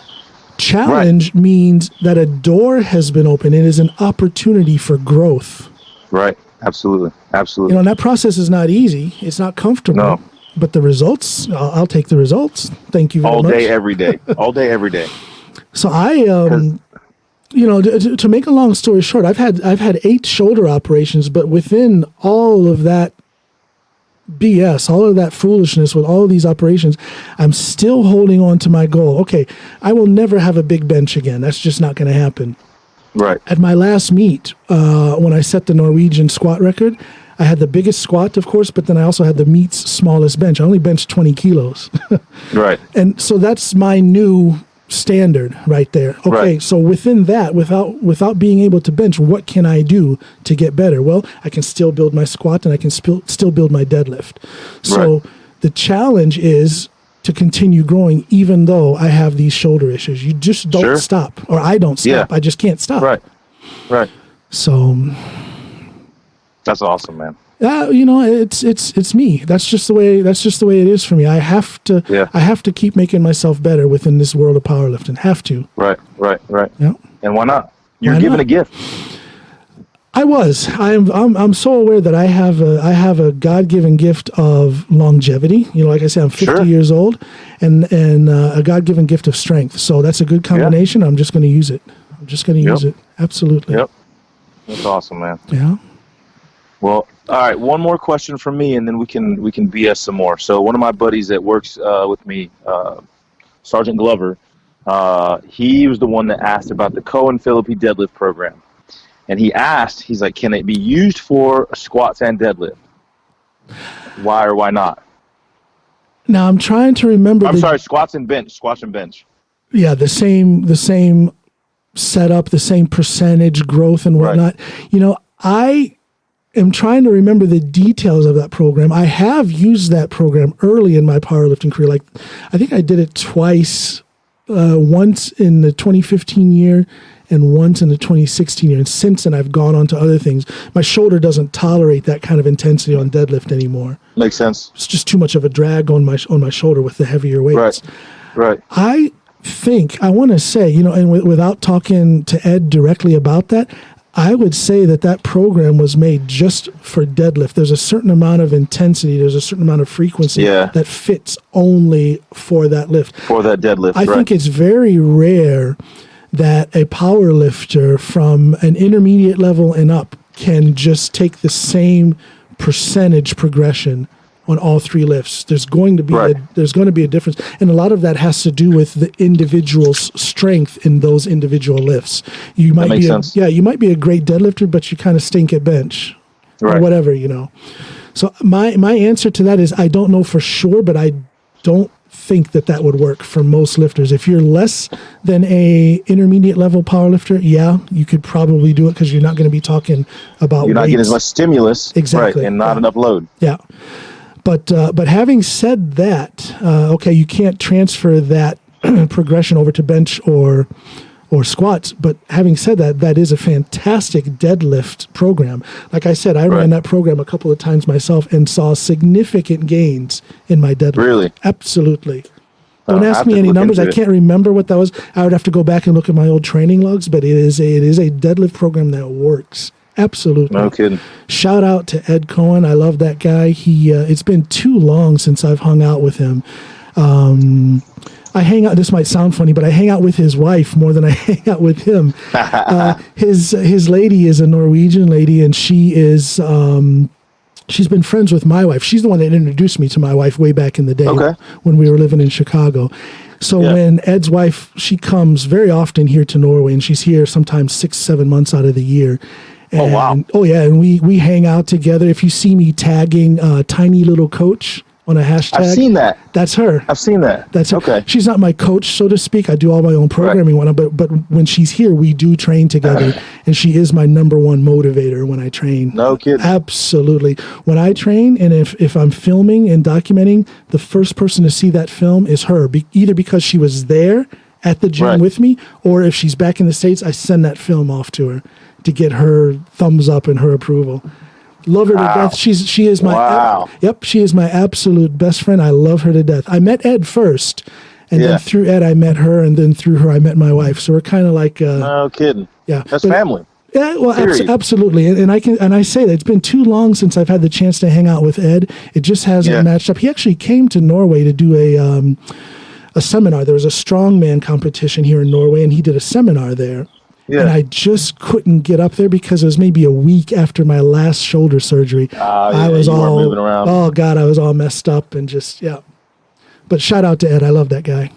S2: Challenge means that a door has been opened. It is an opportunity for growth.
S3: Right. Absolutely. Absolutely.
S2: And that process is not easy. It's not comfortable. No. But the results, I'll take the results. Thank you very much.
S3: All day, every day. All day, every day.
S2: So to make a long story short, I've had 8 shoulder operations, but within all of that BS, all of that foolishness with all of these operations, I'm still holding on to my goal. Okay, I will never have a big bench again. That's just not going to happen.
S3: Right.
S2: At my last meet, when I set the Norwegian squat record, I had the biggest squat, of course, but then I also had the meet's smallest bench. I only benched 20 kilos.
S3: Right.
S2: And so that's my new standard right there. Okay,
S3: Right.
S2: so within that, without being able to bench, what can I do to get better? Well, I can still build my squat and I can still build my deadlift. So the challenge is to continue growing even though I have these shoulder issues. You just don't stop, or I don't stop. I just can't stop.
S3: Right. Right.
S2: So
S3: That's awesome, man.
S2: It's me. That's just the way it is for me. I have to keep making myself better within this world of powerlifting. Have to.
S3: Right.
S2: Yeah.
S3: And why not? You're
S2: Why
S3: given
S2: not?
S3: a gift.
S2: I'm so aware that I have a God-given gift of longevity. Like I said, I'm 50 years old, and a God-given gift of strength. So that's a good combination. I'm just going to use it. Use it. Absolutely.
S3: Yep. That's awesome, man.
S2: Yeah.
S3: Well, all right. One more question from me, and then we can BS some more. So one of my buddies that works with me, Sergeant Glover, he was the one that asked about the Cohen Philippi deadlift program. And he's like, can it be used for squats and deadlift? Why or why not?
S2: Now I'm trying to remember.
S3: Squats and bench.
S2: Yeah, the same setup, the same percentage growth and whatnot. Right. I am trying to remember the details of that program. I have used that program early in my powerlifting career. Like, I think I did it twice, once in the 2015 year and once in the 2016 year. And since then, I've gone on to other things. My shoulder doesn't tolerate that kind of intensity on deadlift anymore.
S3: Makes sense.
S2: It's just too much of a drag on my shoulder with the heavier weights.
S3: Right.
S2: I want to say, and without talking to Ed directly about that, I would say that program was made just for deadlift. There's a certain amount of intensity, there's a certain amount of frequency that fits only for that lift.
S3: For that deadlift,
S2: I think it's very rare that a power lifter from an intermediate level and up can just take the same percentage progression on all three lifts. There's going to be a difference, and a lot of that has to do with the individual's strength in those individual lifts. You might you might be a great deadlifter, but you kind of stink at bench, or whatever, So my answer to that is I don't know for sure, but I don't think that would work for most lifters. If you're less than a intermediate level power lifter, you could probably do it because you're not going to be talking about
S3: you're not getting as much stimulus,
S2: exactly,
S3: and not enough load.
S2: Yeah. But having said that, you can't transfer that progression over to bench or squats. But having said that, that is a fantastic deadlift program. Like I said, I ran that program a couple of times myself and saw significant gains in my deadlift. Really? Absolutely. Don't ask me any numbers. I can't remember what that was. I would have to go back and look at my old training logs, but it is a deadlift program that works. Absolutely.
S3: No kidding.
S2: Shout out to Ed Cohen. I love that guy. It's been too long since I've hung out with him. I hang out, this might sound funny, but I hang out with his wife more than I hang out with him. His lady is a Norwegian lady, and she is, she's been friends with my wife. She's the one that introduced me to my wife way back in the day when we were living in Chicago. So when Ed's wife, she comes very often here to Norway, and she's here sometimes 6-7 months out of the year. And, and we hang out together. If you see me tagging Tiny Little Coach on a hashtag,
S3: I've seen that.
S2: That's her.
S3: I've seen that.
S2: That's her.
S3: Okay.
S2: She's not my coach, so to speak. I do all my own programming, but when she's here, we do train together, and she is my number one motivator when I train.
S3: No kidding.
S2: Absolutely. When I train, and if I'm filming and documenting, the first person to see that film is her, either because she was there at the gym with me, or if she's back in the States, I send that film off to her to get her thumbs up and her approval. Love her to death. She is my she is my absolute best friend. I love her to death. I met Ed first, and then through Ed I met her, and then through her I met my wife. So we're kind of like
S3: no kidding. Yeah, that's family.
S2: Yeah, well, absolutely, and I say that it's been too long since I've had the chance to hang out with Ed. It just hasn't matched up. He actually came to Norway to do a seminar. There was a strongman competition here in Norway, and he did a seminar there. And I just couldn't get up there because it was maybe a week after my last shoulder surgery. I was all moving around. Oh God, I was all messed up and just, yeah. But shout out to Ed. I love that guy.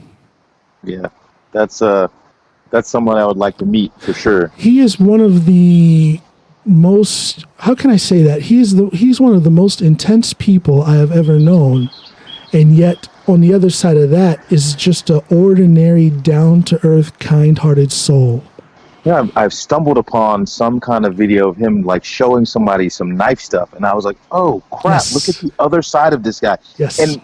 S3: Yeah. That's someone I would like to meet for sure.
S2: He is one of the most, how can I say that? He's one of the most intense people I have ever known. And yet on the other side of that is just an ordinary, down-to-earth, kind-hearted soul.
S3: Yeah, I've stumbled upon some kind of video of him like showing somebody some knife stuff, and I was like, "Oh crap!
S2: Yes.
S3: Look at the other side of this guy."
S2: Yes.
S3: And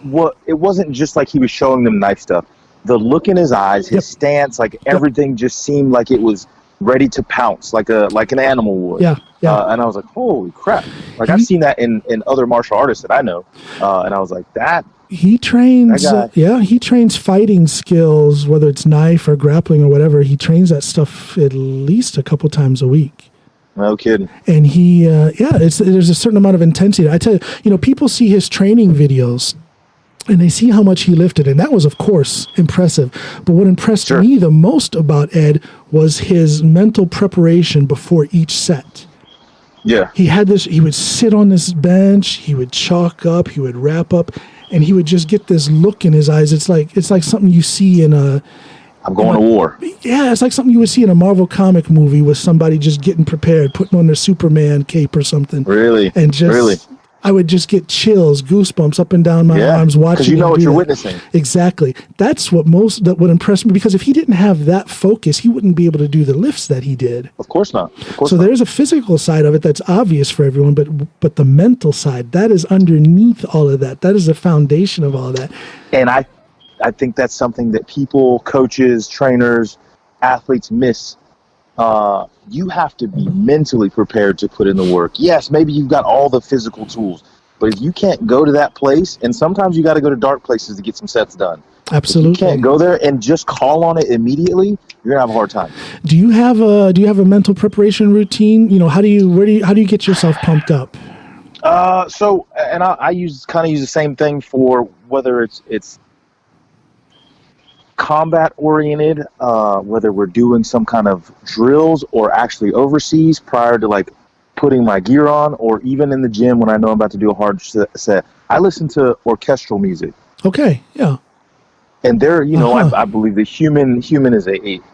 S3: it wasn't just like he was showing them knife stuff. The look in his eyes, his stance, like everything just seemed like it was ready to pounce, like an animal would.
S2: Yeah.
S3: And I was like, "Holy crap!" Like I've seen that in other martial artists that I know, and I was like, "That."
S2: He trains, he trains fighting skills, whether it's knife or grappling or whatever. He trains that stuff at least a couple times a week.
S3: No kidding.
S2: And there's a certain amount of intensity. I tell you, people see his training videos and they see how much he lifted. And that was, of course, impressive. But what impressed me the most about Ed was his mental preparation before each set.
S3: Yeah.
S2: He would sit on this bench, he would chalk up, he would wrap up, and he would just get this look in his eyes. It's like something you see in a...
S3: I'm going to war.
S2: Yeah, it's like something you would see in a Marvel comic movie with somebody just getting prepared, putting on their Superman cape or something.
S3: Really?
S2: And just... I would just get chills, goosebumps up and down my arms watching.
S3: Because you know what you're witnessing.
S2: Exactly. That's what impressed me, because if he didn't have that focus, he wouldn't be able to do the lifts that he did.
S3: Of course not.
S2: There's a physical side of it that's obvious for everyone, but the mental side, that is underneath all of that. That is the foundation of all of that.
S3: And I think that's something that people, coaches, trainers, athletes miss. You have to be mentally prepared to put in the work. Yes, maybe you've got all the physical tools, but if you can't go to that place, and sometimes you got to go to dark places to get some sets done.
S2: Absolutely.
S3: If you can't go there and just call on it immediately, you're gonna have a hard time.
S2: Do you have a mental preparation routine? How do you get yourself pumped up?
S3: I use the same thing for whether it's combat oriented, whether we're doing some kind of drills or actually overseas prior to like putting my gear on, or even in the gym when I know I'm about to do a hard set. I listen to orchestral music.
S2: Okay, yeah.
S3: And there, I believe the human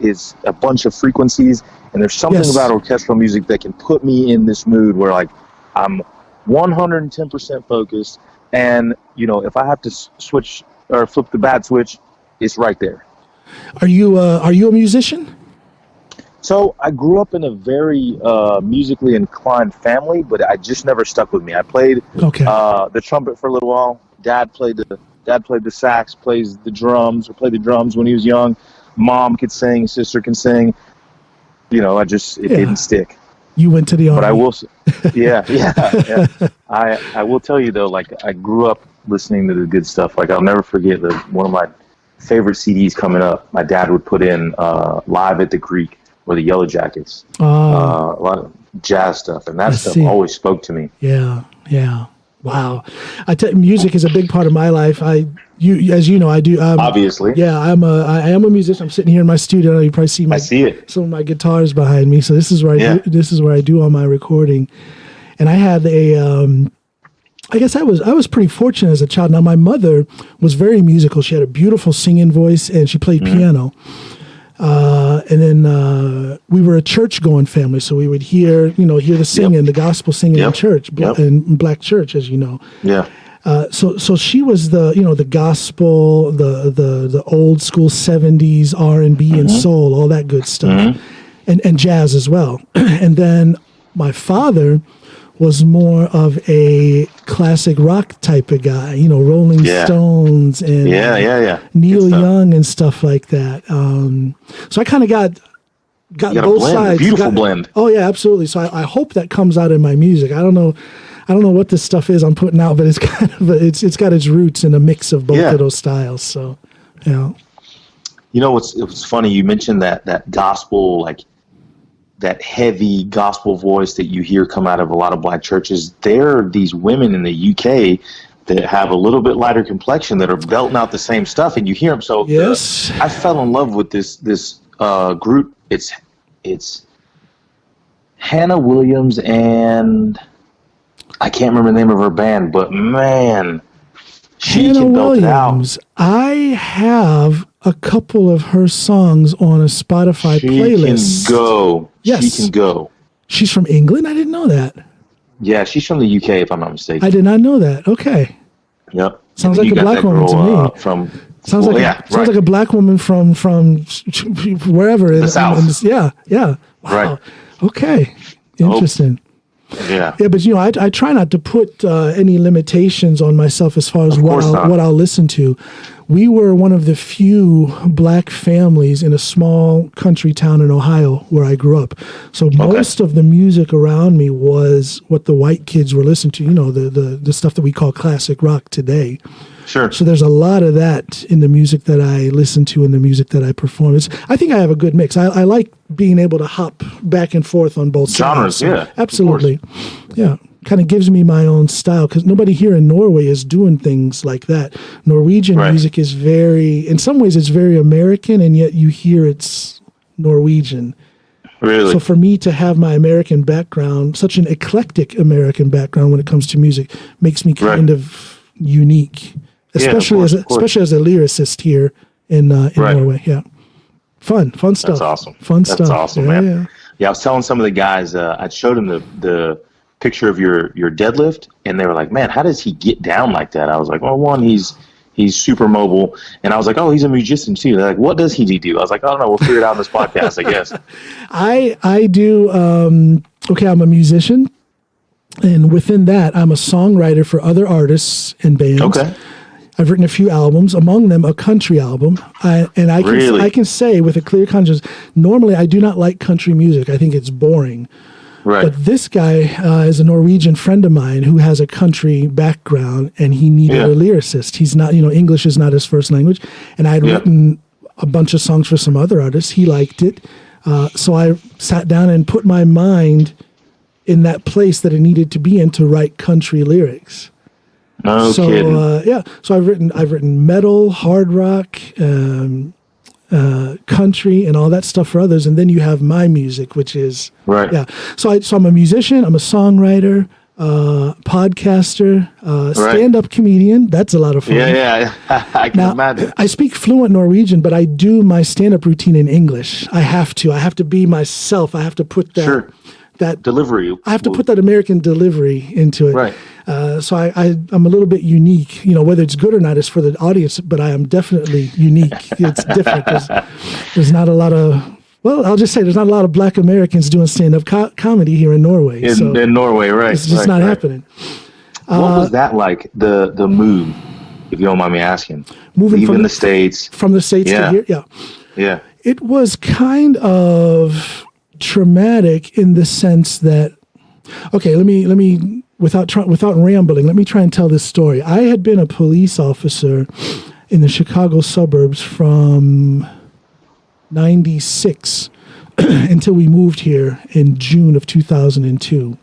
S3: is a bunch of frequencies, and there's something about orchestral music that can put me in this mood where like I'm 110% focused, and if I have to switch or flip the bat switch, it's right there.
S2: Are you a musician?
S3: So I grew up in a very musically inclined family, but I just never stuck with me. I played the trumpet for a little while. Dad played the sax, plays the drums, or played the drums when he was young. Mom could sing, sister can sing. It didn't stick.
S2: You went to the army.
S3: But I will, I will tell you though, like I grew up listening to the good stuff. Like I'll never forget one of my favorite CDs coming up. My dad would put in Live at the Greek or the Yellow Jackets. A lot of jazz stuff, and that stuff always spoke to me.
S2: Yeah. Wow. Music is a big part of my life. As you know, I do.
S3: Obviously.
S2: Yeah, I am a musician. I'm sitting here in my studio. You probably see some of my guitars behind me. So this is where I do all my recording. And I had I guess I was pretty fortunate as a child. Now my mother was very musical. She had a beautiful singing voice, and she played piano. And then we were a church-going family, so we would hear the singing, the gospel singing in church, in black church, as you know.
S3: Yeah.
S2: So she was the gospel, the old school 70s R&B and soul, all that good stuff, and jazz as well. And then my father was more of a classic rock type of guy, Rolling Stones and Neil Young and stuff like that. So I kind of got both sides.
S3: Beautiful blend.
S2: Oh yeah, absolutely. So I hope that comes out in my music. I don't know what this stuff is I'm putting out, but it's kind of it's got its roots in a mix of both of those styles. So
S3: it's funny you mentioned that gospel, like that heavy gospel voice that you hear come out of a lot of black churches. There are these women in the UK that have a little bit lighter complexion that are belting out the same stuff, and you hear them. So I fell in love with this group. It's it's Hannah Williams and I can't remember the name of her band, but man, she
S2: Hannah
S3: can belt it
S2: Williams.
S3: out.
S2: I have a couple of her songs on a Spotify playlist.
S3: She can go.
S2: Yes.
S3: She can go.
S2: She's from England? I didn't know that.
S3: Yeah, she's from the UK, if I'm not mistaken.
S2: I did not know that. Okay.
S3: Yep.
S2: Sounds like a black woman to me. Sounds like a black woman from wherever.
S3: The South.
S2: Yeah. Wow.
S3: Right.
S2: Okay. Interesting.
S3: Yeah.
S2: Yeah, but I try not to put any limitations on myself as far as what I'll listen to. We were one of the few black families in a small country town in Ohio where I grew up. So most of the music around me was what the white kids were listening to, the stuff that we call classic rock today.
S3: Sure.
S2: So there's a lot of that in the music that I listen to and the music that I perform. I think I have a good mix. I like being able to hop back and forth on both
S3: genres.
S2: sides.
S3: Yeah,
S2: absolutely. Yeah, kind of gives me my own style because nobody here in Norway is doing things like that. Norwegian music is in some ways it's very American, and yet you hear it's Norwegian.
S3: Really?
S2: So for me to have my American background, such an eclectic American background when it comes to music, makes me kind of unique. Especially as a lyricist here in Norway. Yeah. Fun stuff.
S3: That's awesome.
S2: Stuff.
S3: That's awesome,
S2: yeah,
S3: man. Yeah, I was telling some of the guys, I showed them the picture of your deadlift, and they were like, man, how does he get down like that? I was like, well, one, he's super mobile. And I was like, oh, he's a musician too. They're like, what does he do? I was like, I don't know. We'll figure it out in this podcast, I guess.
S2: I do, I'm a musician. And within that, I'm a songwriter for other artists and bands. Okay. I've written a few albums, among them a country album. I can say with a clear conscience, normally I do not like country music. I think it's boring. Right. But this guy is a Norwegian friend of mine who has a country background, and he needed a lyricist. He's not, English is not his first language. And I had written a bunch of songs for some other artists. He liked it. So I sat down and put my mind in that place that it needed to be in to write country lyrics.
S3: No kidding.
S2: So I've written metal, hard rock, country, and all that stuff for others, and then you have my music, which is So I'm a musician, I'm a songwriter, podcaster, stand-up comedian. That's a lot of fun.
S3: Yeah, I can imagine.
S2: I speak fluent Norwegian, but I do my stand-up routine in English. I have to be myself. I have to put that. That
S3: delivery.
S2: I have to put that American delivery into it. Right. So I'm a little bit unique. Whether it's good or not is for the audience, but I am definitely unique. It's different because there's not a lot of, I'll just say there's not a lot of black Americans doing stand-up comedy here in Norway.
S3: In Norway, right.
S2: It's just not happening.
S3: What was that like, the move, if you don't mind me asking?
S2: Moving
S3: from the States.
S2: From the States to here? Yeah.
S3: Yeah.
S2: It was kind of traumatic in the sense that, let me without rambling, let me try and tell this story. I had been a police officer in the Chicago suburbs from 96 until we moved here in June of 2002.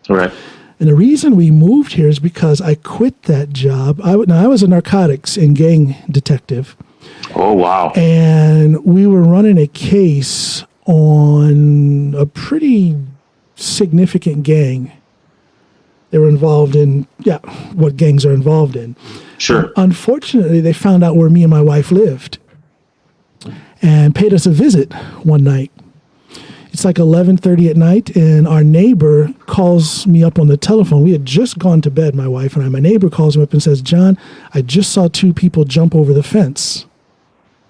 S3: Right.
S2: And the reason we moved here is because I quit that job. I was a narcotics and gang detective.
S3: Oh, wow.
S2: And we were running a case on a pretty significant gang. They were involved in, what gangs are involved in.
S3: Sure.
S2: Unfortunately, they found out where me and my wife lived and paid us a visit one night. It's like 11:30 at night, and our neighbor calls me up on the telephone. We had just gone to bed, my wife and I. My neighbor calls me up and says, John, I just saw two people jump over the fence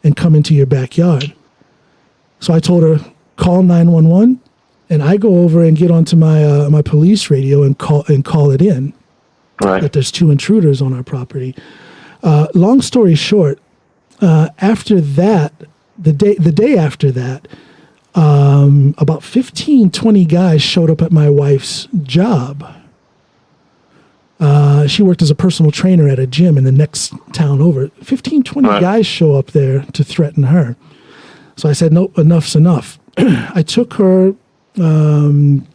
S2: and come into your backyard. So I told her, call 911, and I go over and get onto my police radio and call it in.
S3: Right.
S2: That there's two intruders on our property. Long story short, after that, the day after that, about 15, 20 guys showed up at my wife's job. She worked as a personal trainer at a gym in the next town over. 15, 20 guys show up there to threaten her. So I said, nope, enough's enough. I took her, and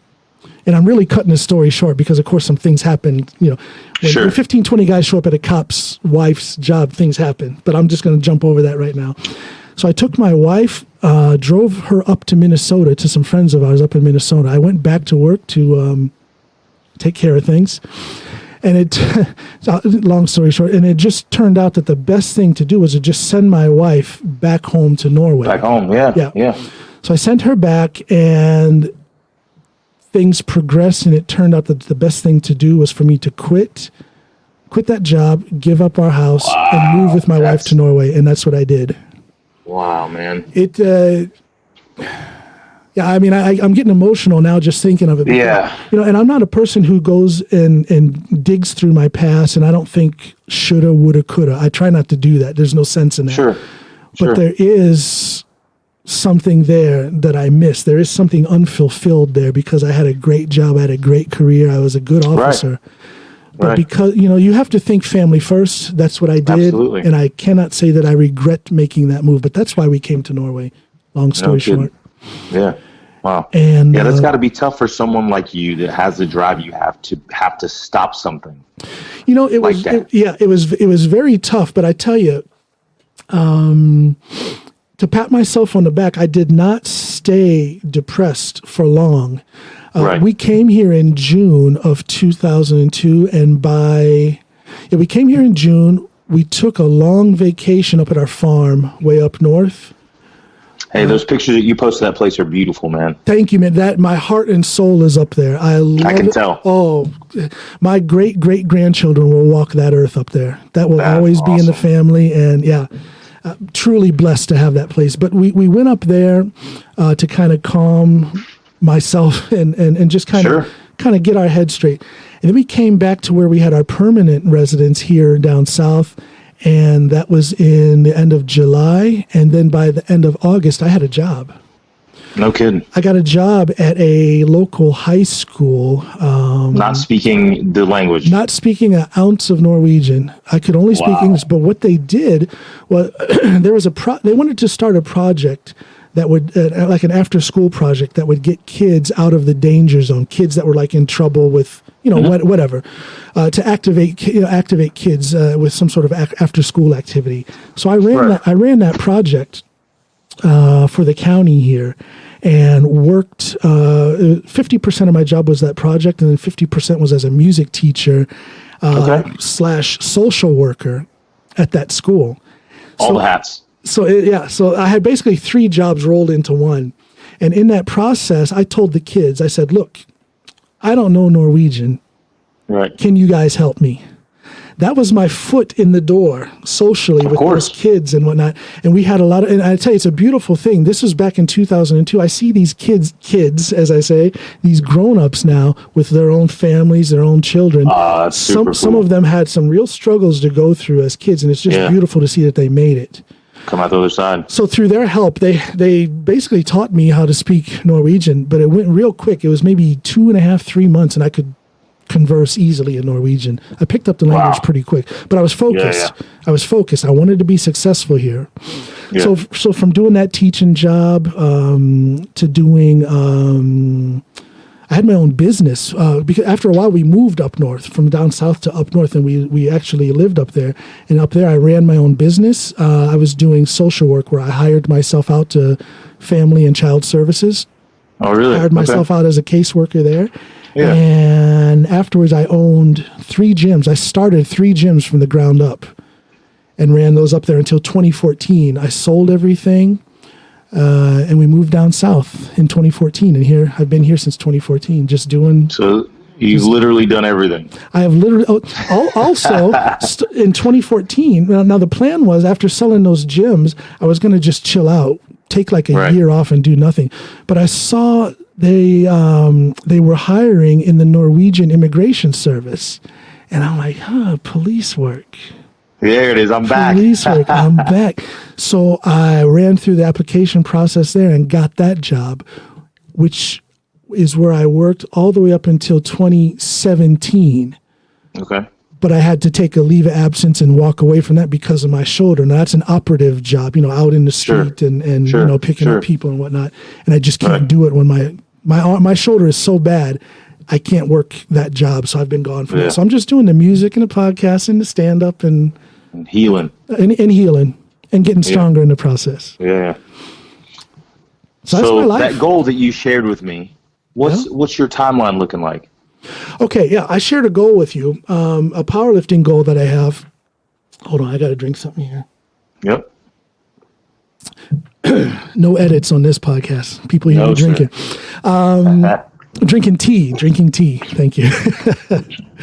S2: I'm really cutting this story short because, of course, some things happen. When 15, 20 guys show up at a cop's wife's job, things happen. But I'm just going to jump over that right now. So I took my wife, drove her up to Minnesota to some friends of ours up in Minnesota. I went back to work to take care of things. And it, long story short, and it just turned out that the best thing to do was to just send my wife back home to Norway.
S3: Back home, yeah.
S2: So I sent her back, and things progressed, and it turned out that the best thing to do was for me to quit that job, give up our house, and move with my wife to Norway, and that's what I did.
S3: Wow, man.
S2: Yeah, I mean, I'm getting emotional now just thinking of it. Because,
S3: Yeah.
S2: And I'm not a person who goes and digs through my past, and I don't think shoulda, woulda, coulda. I try not to do that. There's no sense in that.
S3: Sure.
S2: But there is something there that I miss. There is something unfulfilled there because I had a great job, I had a great career, I was a good officer. But because, you have to think family first. That's what I did.
S3: Absolutely.
S2: And I cannot say that I regret making that move, but that's why we came to Norway. Long story short.
S3: Yeah. Wow.
S2: And
S3: that's got to be tough for someone like you that has the drive you have to stop something.
S2: It was it was very tough, but I tell you, to pat myself on the back, I did not stay depressed for long. We came here in June of 2002, and we came here in June. We took a long vacation up at our farm way up north.
S3: Hey, those pictures that you posted that place are beautiful, man.
S2: Thank you, man. That my heart and soul is up there. I can
S3: tell.
S2: Oh, my great-great-grandchildren will walk that earth up there. That will always be in the family, and truly blessed to have that place. But we went up there to kind of calm myself and just kind of get our head straight. And then we came back to where we had our permanent residence here down south. And that was in the end of July. And then by the end of August, I had a job.
S3: No kidding.
S2: I got a job at a local high school.
S3: Not speaking the language.
S2: Not speaking an ounce of Norwegian. I could only speak English. But what they did was they wanted to start a project that would, like an after-school project that would get kids out of the danger zone, kids that were like in trouble with, whatever, to activate kids with some sort of after-school activity. So I ran that project for the county here, and worked. 50% of my job was that project, and then 50% was as a music teacher / social worker at that school.
S3: All the hats.
S2: So I had basically 3 jobs rolled into one. And in that process, I told the kids, I said, look, I don't know Norwegian.
S3: Right.
S2: Can you guys help me? That was my foot in the door socially with those kids and whatnot. And we had a lot of, and I tell you, it's a beautiful thing. This was back in 2002. I see these kids, as I say, these grown-ups now with their own families, their own children. Some of them had some real struggles to go through as kids, and it's just beautiful to see that they made it.
S3: Come out the other side. So
S2: through their help, they basically taught me how to speak Norwegian, but it went real quick. It was maybe 2.5, 3 months, and I could converse easily in Norwegian. I picked up the language pretty quick, but I was focused. I was focused. I wanted to be successful here. Yeah. So from doing that teaching job to doing, I had my own business because after a while we moved up north from down south to up north, and we actually lived up there. And up there I ran my own business. I was doing social work where I hired myself out to family and child services.
S3: Oh, really?
S2: I hired myself out as a caseworker there. Yeah. And afterwards I owned 3 gyms. I started 3 gyms from the ground up and ran those up there until 2014. I sold everything. And we moved down south in 2014, and here I've been here since 2014, just doing.
S3: So you've literally done everything.
S2: I have literally. Also, in 2014. Now the plan was after selling those gyms, I was going to just chill out, take like a year off, and do nothing. But I saw they were hiring in the Norwegian Immigration Service, and I'm like, police work.
S3: There it is. I'm back.
S2: Police work. I'm back. So I ran through the application process there and got that job, which is where I worked all the way up until 2017.
S3: Okay.
S2: But I had to take a leave of absence and walk away from that because of my shoulder. Now, that's an operative job, out in the street and picking up people and whatnot. And I just can't do it when my shoulder is so bad. I can't work that job, so I've been gone from it. So I'm just doing the music and the podcast and the stand-up and
S3: healing.
S2: And healing. and getting stronger in the process.
S3: Yeah.
S2: So that's my life.
S3: That goal that you shared with me, what's your timeline looking like?
S2: Okay, yeah, I shared a goal with you, a powerlifting goal that I have. Hold on, I got to drink something here.
S3: Yep.
S2: No edits on this podcast. People hear me drinking. Drinking tea. Thank you.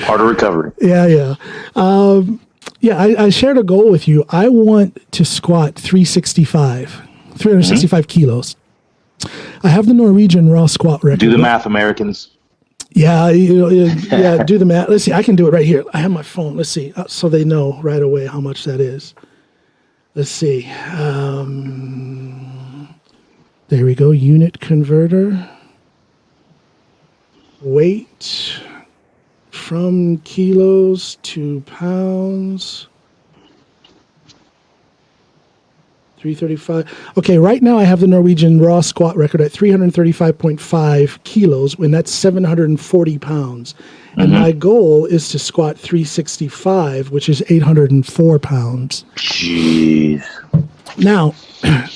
S3: Part of recovery.
S2: Yeah. I shared a goal with you. I want to squat 365 kilos. I have the Norwegian raw squat record.
S3: Do the math, Americans.
S2: Yeah, do the math. Let's see. I can do it right here. I have my phone. Let's see. So they know right away how much that is. Let's see. There we go. Unit converter. Weight from kilos to pounds. 335. Okay, right now I have the Norwegian raw squat record at 335.5 kilos, and that's 740 pounds. And my goal is to squat 365, which is 804 pounds.
S3: Jeez.
S2: Now,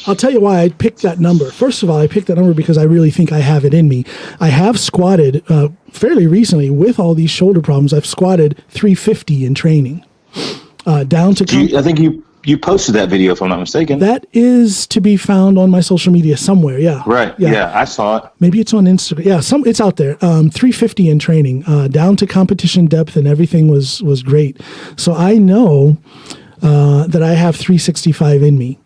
S2: I'll tell you why I picked that number. First of all, I picked that number because I really think I have it in me. I have squatted fairly recently with all these shoulder problems. I've squatted 350 in training. Down to...
S3: I think you posted that video, if I'm not mistaken.
S2: That is to be found on my social media somewhere. Yeah.
S3: Right. Yeah, I saw it.
S2: Maybe it's on Instagram. Yeah, it's out there. 350 in training, down to competition depth, and everything was great. So I know that I have 365 in me.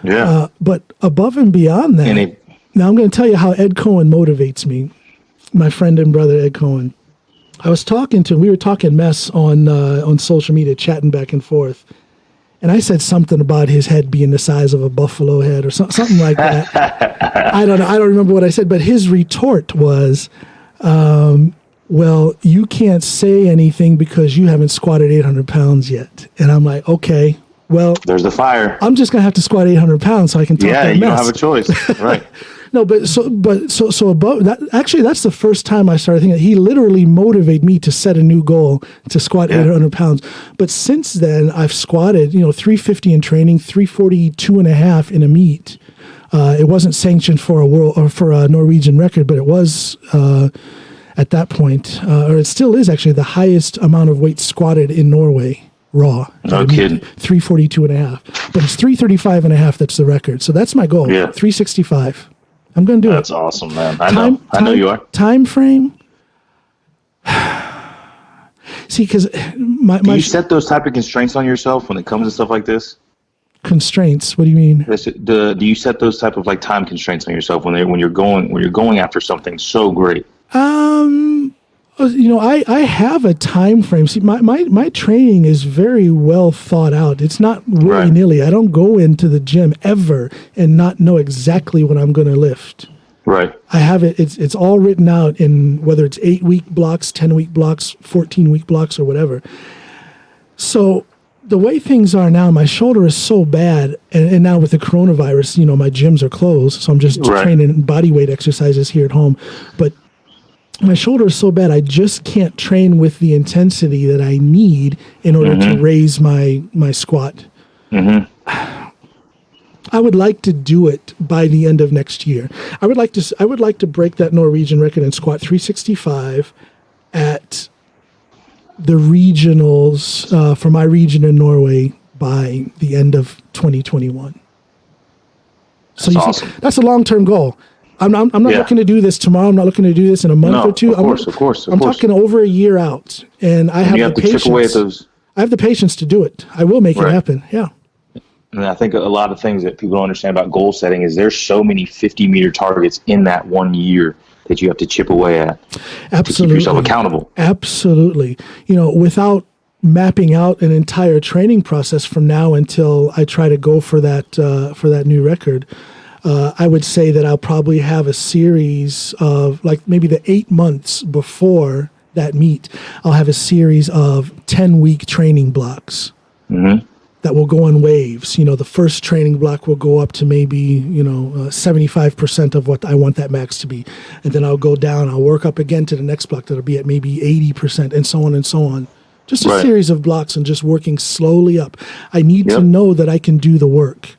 S3: Yeah.
S2: But above and beyond that, now I'm going to tell you how Ed Cohen motivates me. My friend and brother Ed Cohen. I was talking to him. We were talking mess on social media, chatting back and forth. And I said something about his head being the size of a buffalo head or something like that. I don't know. I don't remember what I said, but his retort was, well, you can't say anything because you haven't squatted 800 pounds yet. And I'm like, okay, well. There's
S3: the fire.
S2: I'm just going to have to squat 800 pounds so I can talk that mess.
S3: Yeah, you don't have a choice. Right.
S2: No, so above that, actually, that's the first time I started thinking that he literally motivated me to set a new goal to squat 800 pounds. But since then, I've squatted, 350 in training, 342.5 in a meet. It wasn't sanctioned for a world or for a Norwegian record, but it was at that point, or it still is actually the highest amount of weight squatted in Norway. Raw.
S3: No kidding.
S2: 342.5. But it's 335.5 that's the record. So that's my goal.
S3: Yeah.
S2: 365. I'm going to do it.
S3: That's awesome, man. I know you are.
S2: Time frame? See, because
S3: do you set those type of constraints on yourself when it comes to stuff like this?
S2: Constraints? What do you mean?
S3: Do you set those type of time constraints on yourself when you're going after something so great?
S2: I have a time frame. See, my training is very well thought out. It's not willy-nilly. I don't go into the gym ever and not know exactly what I'm going to lift.
S3: Right.
S2: I have it. It's all written out in whether it's 8-week blocks, 10-week blocks, 14-week blocks, or whatever. So the way things are now, my shoulder is so bad, and now with the coronavirus, my gyms are closed, so I'm just training body weight exercises here at home. But my shoulder is so bad, I just can't train with the intensity that I need in order to raise my squat. I would like to do it by the end of next year. I would like to break that Norwegian record and squat 365 at the regionals for my region in Norway by the end of 2021. So
S3: awesome.
S2: That's a long-term goal. I'm not looking to do this tomorrow. I'm not looking to do this in a month or two.
S3: Of course.
S2: I'm talking over a year out, and I have the patience. Chip away at those. I have the patience to do it. I will make it happen. Yeah.
S3: And I think a lot of things that people don't understand about goal setting is there's so many 50-meter targets in that 1 year that you have to chip away at.
S2: Absolutely.
S3: To keep yourself accountable.
S2: Absolutely. Without mapping out an entire training process from now until I try to go for that new record. I would say that I'll probably have a series of maybe the 8 months before that meet. I'll have a series of 10-week training blocks that will go in waves. The first training block will go up to maybe 75% of what I want that max to be, and then I'll go down. I'll work up again to the next block that'll be at maybe 80%, and so on and so on. Just a
S3: Right.
S2: series of blocks and just working slowly up. I need to
S3: Yep.
S2: know that I can do the work.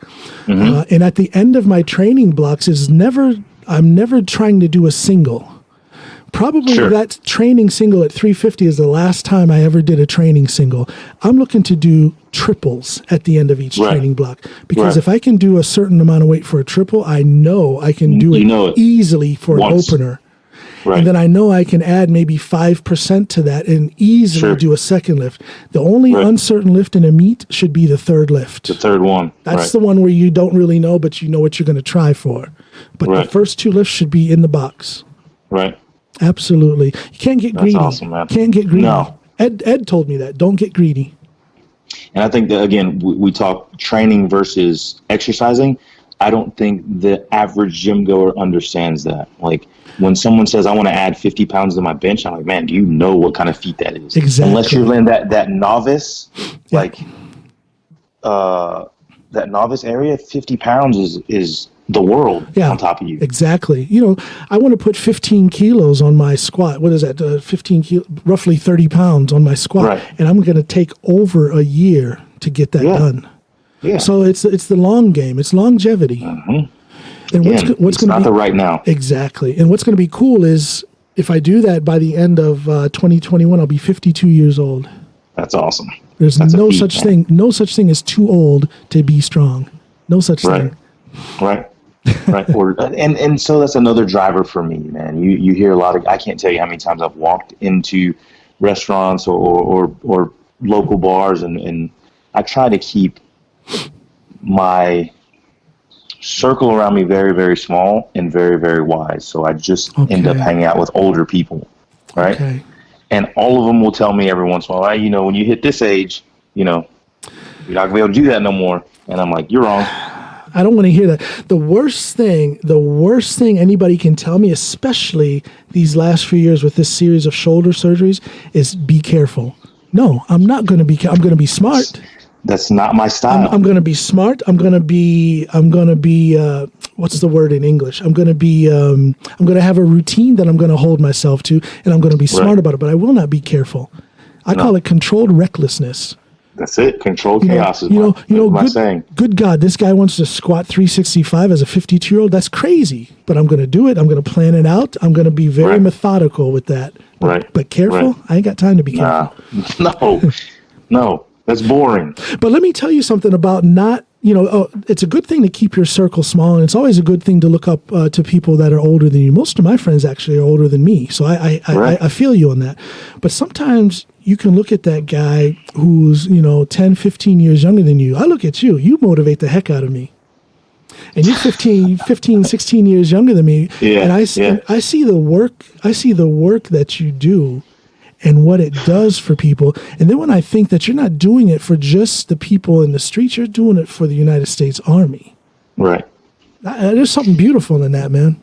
S2: And at the end of my training blocks I'm never trying to do a single. Probably
S3: Sure.
S2: that training single at 350 is the last time I ever did a training single. I'm looking to do triples at the end of each
S3: Right.
S2: training block, because
S3: Right.
S2: if I can do a certain amount of weight for a triple, I know I can do
S3: You know it.
S2: easily for
S3: Once.
S2: an opener.
S3: Right.
S2: And then I know I can add maybe 5% to that and easily
S3: Sure.
S2: do a second lift. The only
S3: Right.
S2: uncertain lift in a meet should be the third lift.
S3: The third one.
S2: That's
S3: right.
S2: the one where you don't really know, but you know what you're going to try for. But the
S3: Right.
S2: first two lifts should be in the box.
S3: Right.
S2: Absolutely. You can't get greedy.
S3: awesome, man.
S2: Can't get greedy.
S3: No.
S2: Ed told me that. Don't get greedy.
S3: And I think that, again, we talk training versus exercising. I don't think the average gym goer understands that. Like, when someone says, I want to add 50 pounds to my bench, I'm like, man, do you know what kind of feat that is?
S2: Exactly.
S3: Unless you're in that novice, like, that novice area, 50 pounds is the world on top of you.
S2: Exactly. You know, I want to put 15 kilos on my squat. What is that? 15 kilo, roughly 30 pounds on my squat.
S3: Right.
S2: And I'm going to take over a year to get that done.
S3: Yeah.
S2: So it's the long game. It's longevity. And
S3: Again,
S2: what's
S3: it's
S2: going to
S3: not
S2: be
S3: the right now.
S2: Exactly. And what's going to be cool is if I do that by the end of 2021, I'll be 52 years old.
S3: That's awesome.
S2: There's
S3: That's a
S2: no
S3: feat,
S2: such
S3: man.
S2: thing. No such thing as too old to be strong. No such
S3: Right.
S2: thing.
S3: Right. Right. And so that's another driver for me, man. You hear a lot of, I can't tell you how many times I've walked into restaurants or local bars and I try to keep my circle around me very, very small and very, very wise. So I just end up hanging out with older people. Right.
S2: Okay.
S3: And all of them will tell me every once in a while, you know, when you hit this age, you know, you're not gonna be able to do that no more. And I'm like, you're wrong.
S2: I don't want to hear that. The worst thing anybody can tell me, especially these last few years with this series of shoulder surgeries, is be careful. No, I'm not going to be. I'm going to be smart.
S3: That's not my style.
S2: I'm going to be smart. I'm going to be. What's the word in English? I'm going to have a routine that I'm going to hold myself to, and I'm going to be smart about it. But I will not be careful. I call it controlled recklessness.
S3: That's it. Controlled chaos is my saying.
S2: Good God, this guy wants to squat 365 as a 52-year-old. That's crazy. But I'm going to do it. I'm going to plan it out. I'm going to be very methodical with that. But careful.
S3: Right.
S2: I ain't got time to be careful.
S3: No, that's boring.
S2: But let me tell you something about not, it's a good thing to keep your circle small. And it's always a good thing to look up to people that are older than you. Most of my friends actually are older than me. So I feel you on that. But sometimes you can look at that guy who's, 10, 15 years younger than you. I look at you. You motivate the heck out of me. And you're 15, 16 years younger than me.
S3: Yeah,
S2: and I see the work. I see the work that you do and what it does for people. And then when I think that you're not doing it for just the people in the streets, you're doing it for the United States Army.
S3: Right.
S2: There's something beautiful in that, man.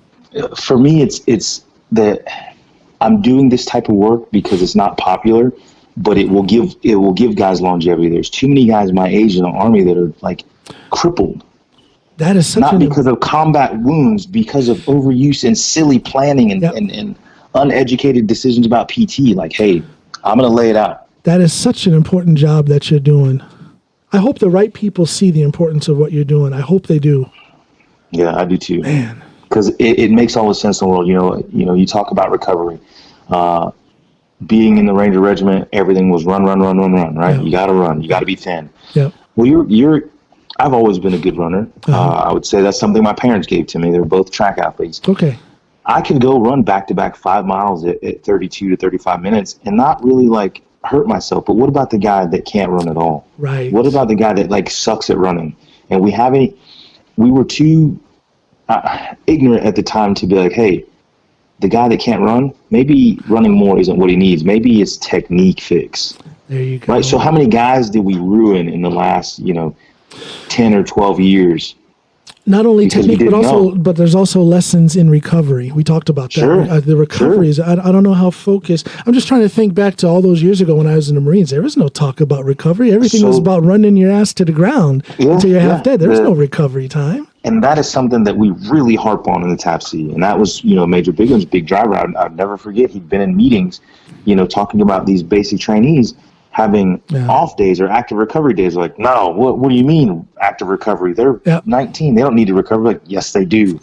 S3: For me, it's that I'm doing this type of work because it's not popular, but it will give guys longevity. There's too many guys my age in the Army that are like crippled.
S2: That is such
S3: not because of combat wounds, because of overuse and silly planning and uneducated decisions about PT. Like, hey, I'm going to lay it out.
S2: That is such an important job that you're doing. I hope the right people see the importance of what you're doing. I hope they do.
S3: Yeah, I do too.
S2: Man.
S3: Because it makes all the sense in the world. You talk about recovery. Being in the Ranger Regiment, everything was run, right? Yeah. You got to run. You got to be thin.
S2: Yeah.
S3: Well, I've always been a good runner. I would say that's something my parents gave to me. They were both track athletes.
S2: Okay.
S3: I can go run back-to-back 5 miles at 32 to 35 minutes and not really like hurt myself. But what about the guy that can't run at all?
S2: Right.
S3: What about the guy that like sucks at running? And we were too ignorant at the time to be like, hey, the guy that can't run, maybe running more isn't what he needs. Maybe it's technique fix.
S2: There you go.
S3: Right. So how many guys did we ruin in the last, 10 or 12 years?
S2: Not only technique, but there's also lessons in recovery. We talked about that.
S3: Sure.
S2: The recovery is, I don't know how focused. I'm just trying to think back to all those years ago when I was in the Marines. There was no talk about recovery. Everything was about running your ass to the ground until you're half dead. There was no recovery time.
S3: And that is something that we really harp on in the TAPC. And that was, Major Bigham's big driver. I'd never forget. He'd been in meetings, talking about these basic trainees. having off days or active recovery days. Like, no, what do you mean active recovery? They're 19. They don't need to recover. Like, yes, they do.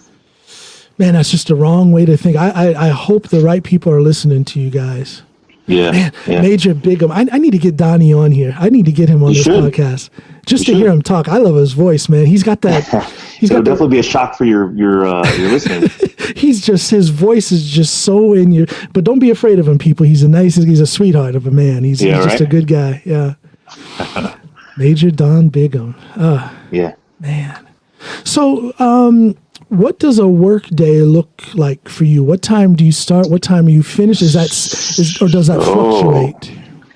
S2: Man, that's just the wrong way to think. I hope the right people are listening to you guys.
S3: Yeah.
S2: Man,
S3: yeah.
S2: Major Bigham. I need to get Donnie on here. I need to get him on this podcast just to hear him talk. I love his voice, man. He's got that.
S3: It'll definitely be a shock for your listeners.
S2: His voice is just so in you. But don't be afraid of him, people. He's a sweetheart of a man. He's just a good guy. Yeah. Major Don Bigham.
S3: Yeah.
S2: Man. So, what does a work day look like for you? What time do you start? What time are you finished? Or does that fluctuate?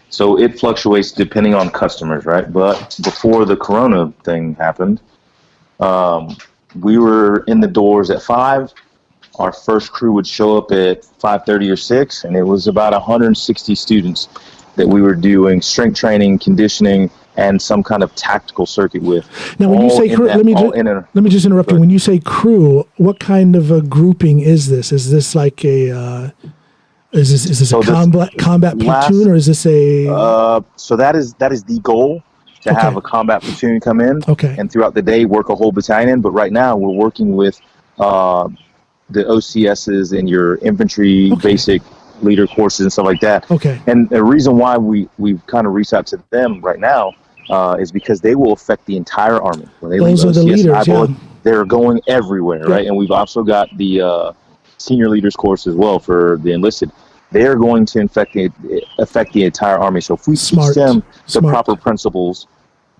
S3: So it fluctuates depending on customers, right? But before the Corona thing happened, we were in the doors at 5. Our first crew would show up at 5:30 or 6, and it was about 160 students that we were doing strength training, conditioning, and some kind of tactical circuit with.
S2: Now, when you say crew, let me just interrupt you. When you say crew, what kind of a grouping is this? Is this like a combat platoon, or is this a?
S3: So that is the goal, to have a combat platoon come in, and throughout the day work a whole battalion. But right now we're working with the OCSs and your infantry basic leader courses and stuff like that. And the reason why we've kind of reached out to them right now is because they will affect the entire Army. When they
S2: Those are the leaders,
S3: they're going everywhere, right? And we've also got the senior leaders course as well for the enlisted. They're going to affect the entire Army. So if we teach them the proper principles,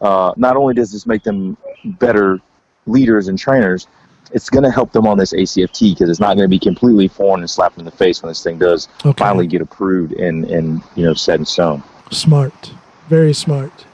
S3: not only does this make them better leaders and trainers, it's going to help them on this ACFT, because it's not going to be completely foreign and slapped in the face when this thing does finally get approved and set in stone.
S2: Smart, very smart.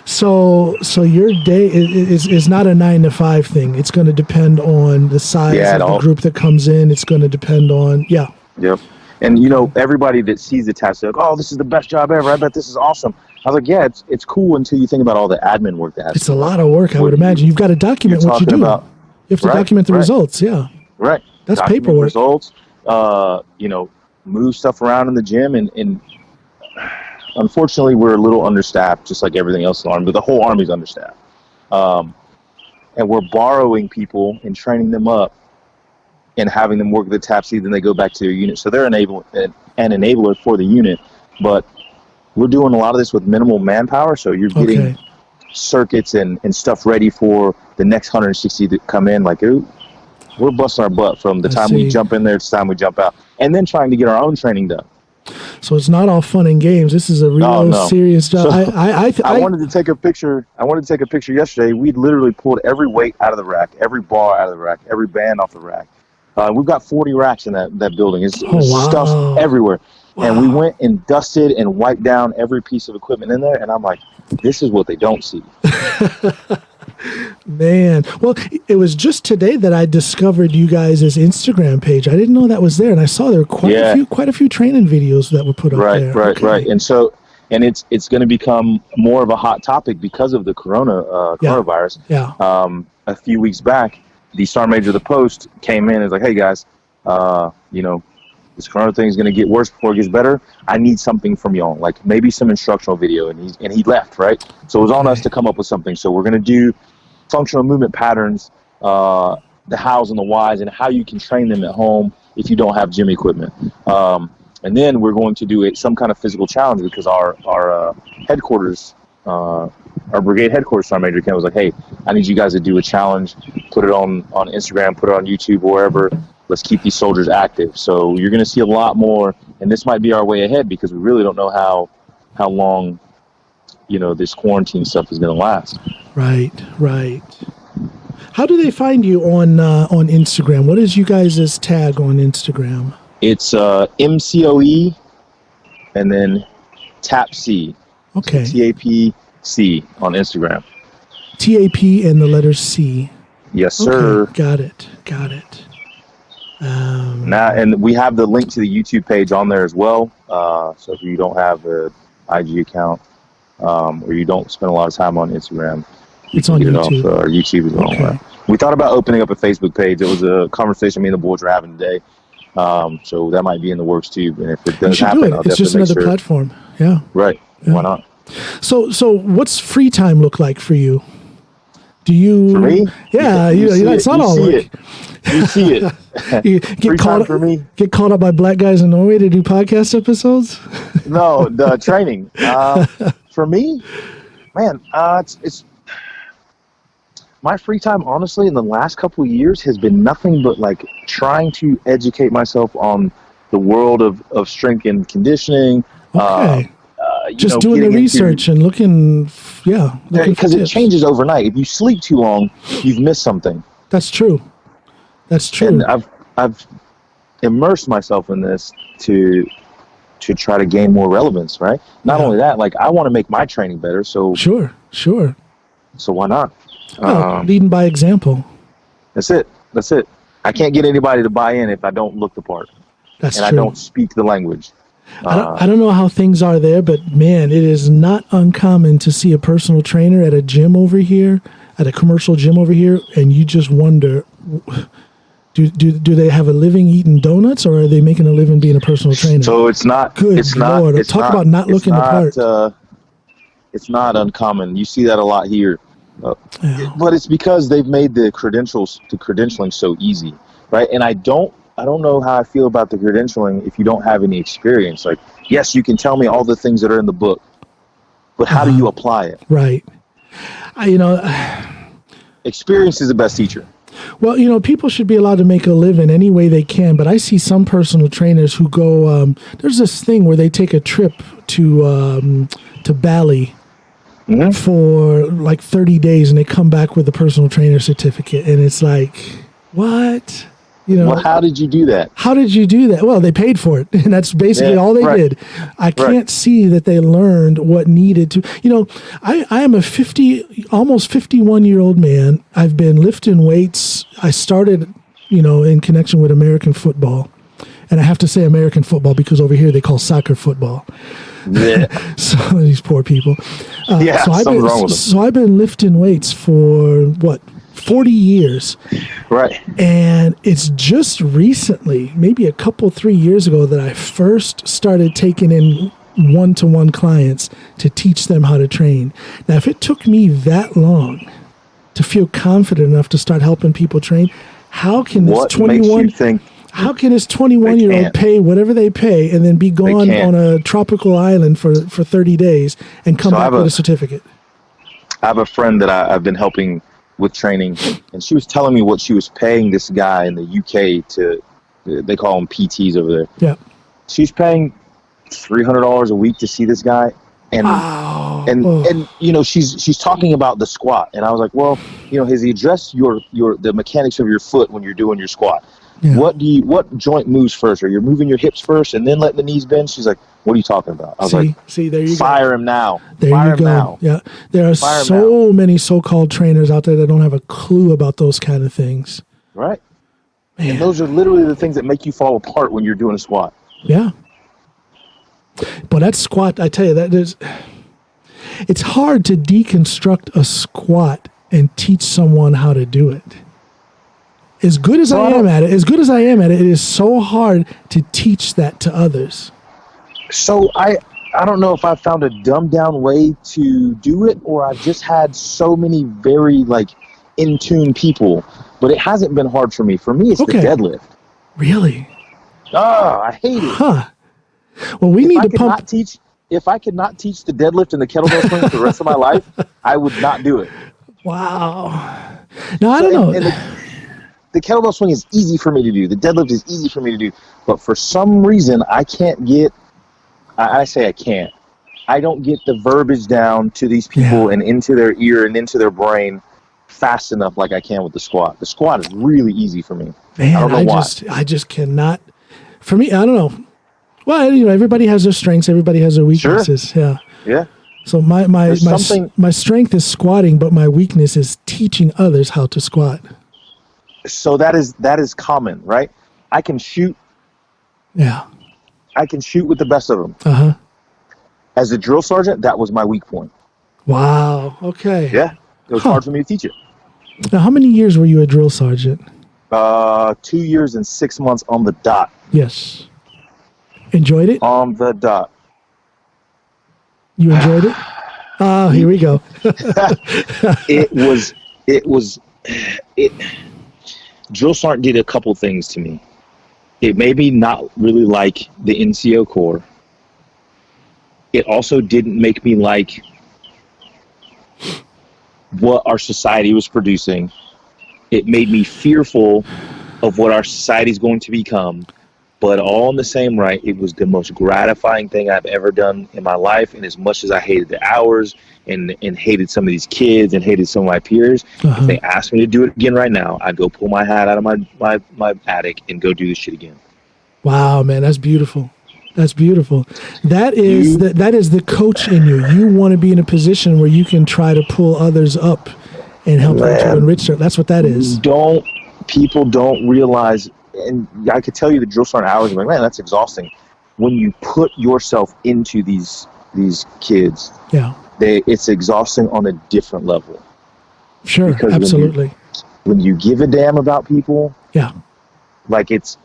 S2: So your day is not a 9 to 5 thing. It's going to depend on the size of the group that comes in. It's going to depend on Yep.
S3: And everybody that sees the task, they're like, "Oh, this is the best job ever. I bet this is awesome." I was like, "Yeah, it's cool until you think about all the admin work that has.
S2: It's a lot of work, I would imagine. You've got to document what you do. You have to document the results. Yeah.
S3: Right.
S2: That's
S3: document
S2: paperwork.
S3: Results. Move stuff around in the gym, and unfortunately, we're a little understaffed, just like everything else in the Army. But the whole Army's understaffed, and we're borrowing people and training them up, and having them work at the TAPC, then they go back to their unit. So they're an enabler for the unit, but we're doing a lot of this with minimal manpower. So you're getting circuits and stuff ready for the next 160 that come in. Like, we're busting our butt from the time we jump in there to the time we jump out, and then trying to get our own training done.
S2: So it's not all fun and games. This is a real serious job.
S3: So I wanted to take a picture. I wanted to take a picture yesterday. We literally pulled every weight out of the rack, every bar out of the rack, every band off the rack. We've got 40 racks in that building. It's stuff everywhere. Wow. And we went and dusted and wiped down every piece of equipment in there. And I'm like, this is what they don't see.
S2: Man. Well, it was just today that I discovered you guys' Instagram page. I didn't know that was there. And I saw there were quite a few training videos that were put up there.
S3: Right. And so, it's going to become more of a hot topic because of the coronavirus. A few weeks back, the Sergeant Major of the post came in and was like, "Hey guys, this Corona thing is going to get worse before it gets better. I need something from y'all, like maybe some instructional video." And he left, right? So it was on us to come up with something. So we're going to do functional movement patterns, the hows and the whys, and how you can train them at home if you don't have gym equipment. And then we're going to do some kind of physical challenge, because our headquarters, our brigade headquarters Sergeant Major Ken was like, "Hey, I need you guys to do a challenge, put it on Instagram, put it on YouTube, wherever. Let's keep these soldiers active." So you're going to see a lot more, and this might be our way ahead, because we really don't know how long, this quarantine stuff is going to last. Right.
S2: How do they find you on Instagram? What is you guys' tag on Instagram?
S3: It's MCOE and then TAPC.
S2: Okay.
S3: So TAPC on Instagram.
S2: TAP and the letter C.
S3: Yes, sir.
S2: Okay. Got it.
S3: And we have the link to the YouTube page on there as well. So if you don't have an IG account, or you don't spend a lot of time on Instagram,
S2: it's on YouTube.
S3: It off YouTube as well. Okay. We thought about opening up a Facebook page. It was a conversation me and the boys were having today. So that might be in the works too. And if it does happen, I'll
S2: it's just another platform. Yeah.
S3: Right. Why not?
S2: So what's free time look like for you? Do you?
S3: For me?
S2: Yeah, it's not all work.
S3: You see it.
S2: You get
S3: Free
S2: caught
S3: time
S2: up,
S3: for me?
S2: Get caught up by black guys in Norway to do podcast episodes?
S3: No, the training. For me, man, it's my free time, honestly, in the last couple of years has been nothing but like trying to educate myself on the world of strength and conditioning.
S2: Okay. Just doing the research and looking
S3: because it changes overnight. If you sleep too long, you've missed something.
S2: That's true.
S3: And I've immersed myself in this to try to gain more relevance, right? Not only that, like I want to make my training better. So
S2: sure.
S3: So why not?
S2: Leading by example.
S3: That's it. I can't get anybody to buy in if I don't look the part.
S2: That's
S3: true. I don't speak the language.
S2: I don't know how things are there, but man, it is not uncommon to see a personal trainer at a gym over here, at a commercial gym over here, and you just wonder, do they have a living eating donuts, or are they making a living being a personal trainer?
S3: So it's not.
S2: Good
S3: it's
S2: Lord.
S3: Not.
S2: Talk about not looking the part.
S3: It's not uncommon. You see that a lot here, but it's because they've made the credentialing so easy, right? And I don't know how I feel about the credentialing if you don't have any experience. Like, yes, you can tell me all the things that are in the book, but how do you apply it?
S2: Right.
S3: Experience is the best teacher.
S2: Well, people should be allowed to make a living any way they can, but I see some personal trainers who go, there's this thing where they take a trip to Bali for like 30 days and they come back with a personal trainer certificate. And it's like, what?
S3: Well, how did you do that?
S2: Well, they paid for it, and that's basically all they did. I can't see that they learned what needed to. I am a almost 51-year-old man. I've been lifting weights. I started, in connection with American football, and I have to say American football because over here they call soccer football.
S3: Yeah.
S2: So these poor people.
S3: Something wrong with them.
S2: So I've been lifting weights for 40 years.
S3: Right.
S2: And it's just recently, maybe 3 years ago, that I first started taking in one-to-one clients to teach them how to train. Now, if it took me that long to feel confident enough to start helping people train, how can this 21-year-old pay whatever they pay and then be gone on a tropical island for 30 days and come back with a certificate?
S3: I have a friend that I've been helping with training, and she was telling me what she was paying this guy in the UK they call them PTs over there.
S2: Yeah.
S3: She's paying $300 a week to see this guy. And she's talking about the squat. And I was like, well, has he addressed the mechanics of your foot when you're doing your squat? Yeah. What joint moves first? Are you moving your hips first and then letting the knees bend? She's like, what are you talking about? I was there you fire go. Him now.
S2: There
S3: fire
S2: you
S3: him
S2: go.
S3: Now.
S2: Yeah. There are so many so-called trainers out there that don't have a clue about those kind of things.
S3: Right. Man. And those are literally the things that make you fall apart when you're doing a squat.
S2: Yeah. But that squat, I tell you, it's hard to deconstruct a squat and teach someone how to do it. As good as I am at it, it is so hard to teach that to others.
S3: So I don't know if I found a dumbed down way to do it, or I've just had so many very in tune people, but it hasn't been hard for me. For me, it's the deadlift.
S2: Really?
S3: Oh, I hate it.
S2: Huh. Well, we need to pump.
S3: If I could not teach the deadlift and the kettlebell swing for the rest of my life, I would not do it.
S2: Wow. No, I don't know.
S3: And the kettlebell swing is easy for me to do. The deadlift is easy for me to do. But for some reason, I can't get, I don't get the verbiage down to these people and into their ear and into their brain fast enough like I can with the squat. The squat is really easy for me.
S2: Man,
S3: I don't know why.
S2: I just cannot. For me, I don't know. Well, everybody has their strengths. Everybody has their weaknesses.
S3: Sure. Yeah.
S2: So my strength is squatting, but my weakness is teaching others how to squat.
S3: So that is common, right? I can shoot.
S2: Yeah.
S3: I can shoot with the best of them.
S2: Uh-huh.
S3: As a drill sergeant, that was my weak point.
S2: Wow. Okay.
S3: Yeah. It was hard for me to teach it.
S2: Now, how many years were you a drill sergeant?
S3: 2 years and 6 months on the dot.
S2: Yes. Enjoyed it?
S3: On the dot.
S2: You enjoyed it? Oh, here we go.
S3: Drill Sergeant did a couple things to me. It made me not really like the NCO Corps. It also didn't make me like what our society was producing. It made me fearful of what our society is going to become. But all in the same right, it was the most gratifying thing I've ever done in my life. And as much as I hated the hours and hated some of these kids and hated some of my peers, if they asked me to do it again right now, I'd go pull my hat out of my attic and go do this shit again. Wow,
S2: man, that's beautiful. That's beautiful. That is the coach in you. You want to be in a position where you can try to pull others up and help them to enrich them. That's what that is.
S3: People don't realize. And I could tell you the drill sergeant hours, I'm like, man, that's exhausting. When you put yourself into these kids, it's exhausting on a different level.
S2: Sure, because absolutely.
S3: When you give a damn about people, like it's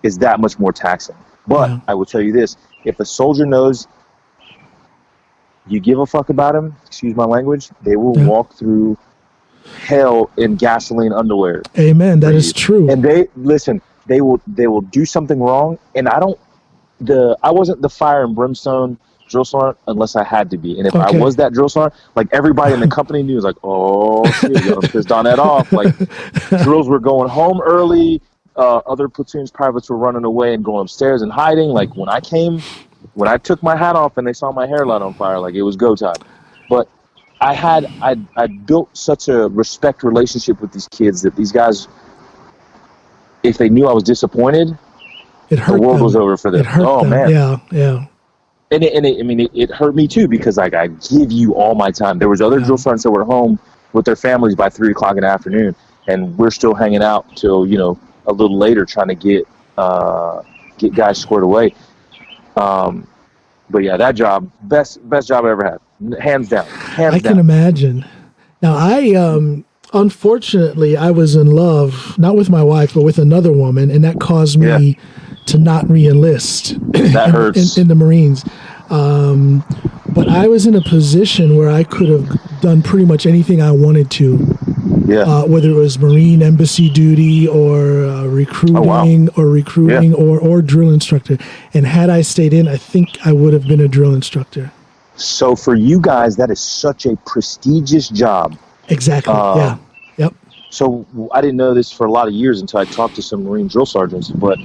S3: that much more taxing. But I will tell you this: if a soldier knows you give a fuck about him, excuse my language, they will walk through hell in gasoline underwear.
S2: Amen. That is true.
S3: And they will do something wrong. And I wasn't the fire and brimstone drill sergeant unless I had to be. And if I was that drill sergeant, like everybody in the company knew, was like, oh shit, you're gonna piss Donnette off. Like drills were going home early. Other platoons privates were running away and going upstairs and hiding. Like when I took my hat off and they saw my hairline on fire, like it was go time. But I built such a respect relationship with these kids that these guys, if they knew I was disappointed, the world was over for them.
S2: It hurt them. Man, yeah.
S3: And it hurt me too, because like I give you all my time. There was other drill sergeants that were home with their families by 3:00 in the afternoon, and we're still hanging out till a little later trying to get guys squared away. But yeah, that job, best job I ever had. Hands down. I
S2: can imagine. Now, unfortunately, I was in love, not with my wife, but with another woman, and that caused me to not re-enlist
S3: that hurts.
S2: In the Marines. But I was in a position where I could have done pretty much anything I wanted to, whether it was Marine embassy duty or recruiting or drill instructor. And had I stayed in, I think I would have been a drill instructor.
S3: So for you guys, that is such a prestigious job.
S2: Exactly. Yep.
S3: So I didn't know this for a lot of years until I talked to some Marine drill sergeants. But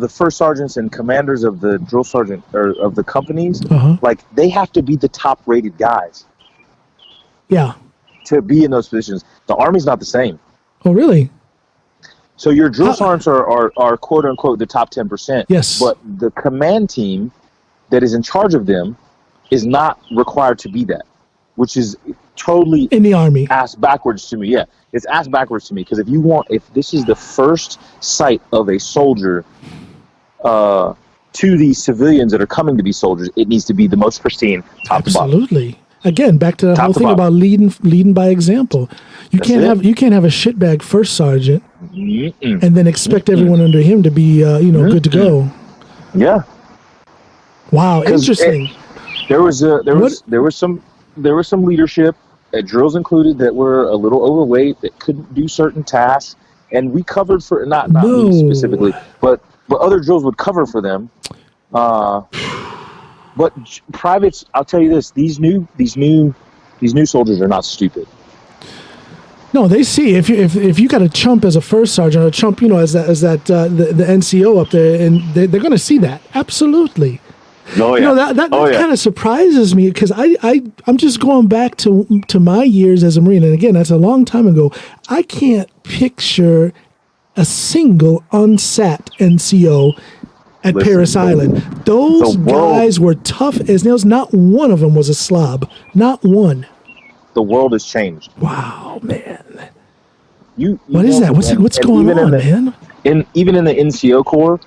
S3: the first sergeants and commanders of the drill sergeant or of the companies, like they have to be the top-rated guys.
S2: Yeah.
S3: To be in those positions. The Army's not the same.
S2: Oh, really?
S3: So your drill sergeants are quote unquote the top 10%.
S2: Yes.
S3: But the command team that is in charge of them is not required to be that, which is totally
S2: in the Army
S3: ass backwards to me. Yeah, it's ass backwards to me, because if this is the first sight of a soldier to these civilians that are coming to be soldiers, it needs to be the most pristine, top to bottom.
S2: Absolutely. Again, back to the whole thing about leading by example. You can't have a shitbag first sergeant and then expect everyone under him to be good to go.
S3: Yeah.
S2: Wow, interesting.
S3: There was some leadership, drills included, that were a little overweight, that couldn't do certain tasks, and we covered for not me specifically, but other drills would cover for them. But privates, I'll tell you this: these new soldiers are not stupid.
S2: No, they see if you got a chump as a first sergeant, or a chump, as the NCO up there, and they're going to see that. Absolutely.
S3: Oh yeah.
S2: That kind of surprises me, because I'm just going back to my years as a Marine, and again, that's a long time ago. I can't picture a single unsat NCO at Paris Island. Those guys were tough as nails. Not one of them was a slob. Not one.
S3: The world has changed.
S2: Wow, man.
S3: What
S2: is that? What's going on, man?
S3: Even in the NCO Corps,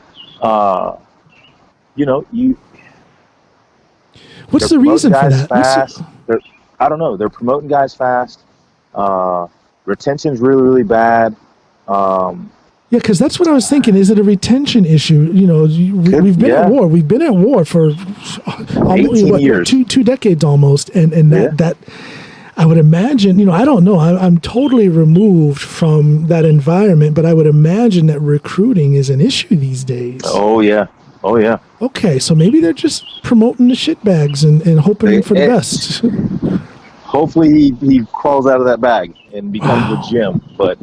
S2: what's the reason for that?
S3: I don't know. They're promoting guys fast. Retention's really, really bad.
S2: Yeah, because that's what I was thinking. Is it a retention issue? You know, we've been at war. We've been at war for
S3: 18 years.
S2: Two decades almost, and that I would imagine. You know, I don't know. I'm totally removed from that environment, but I would imagine that recruiting is an issue these days.
S3: Oh yeah.
S2: Okay, so maybe they're just promoting the shitbags and hoping for the best.
S3: Hopefully he crawls out of that bag and becomes a gym. But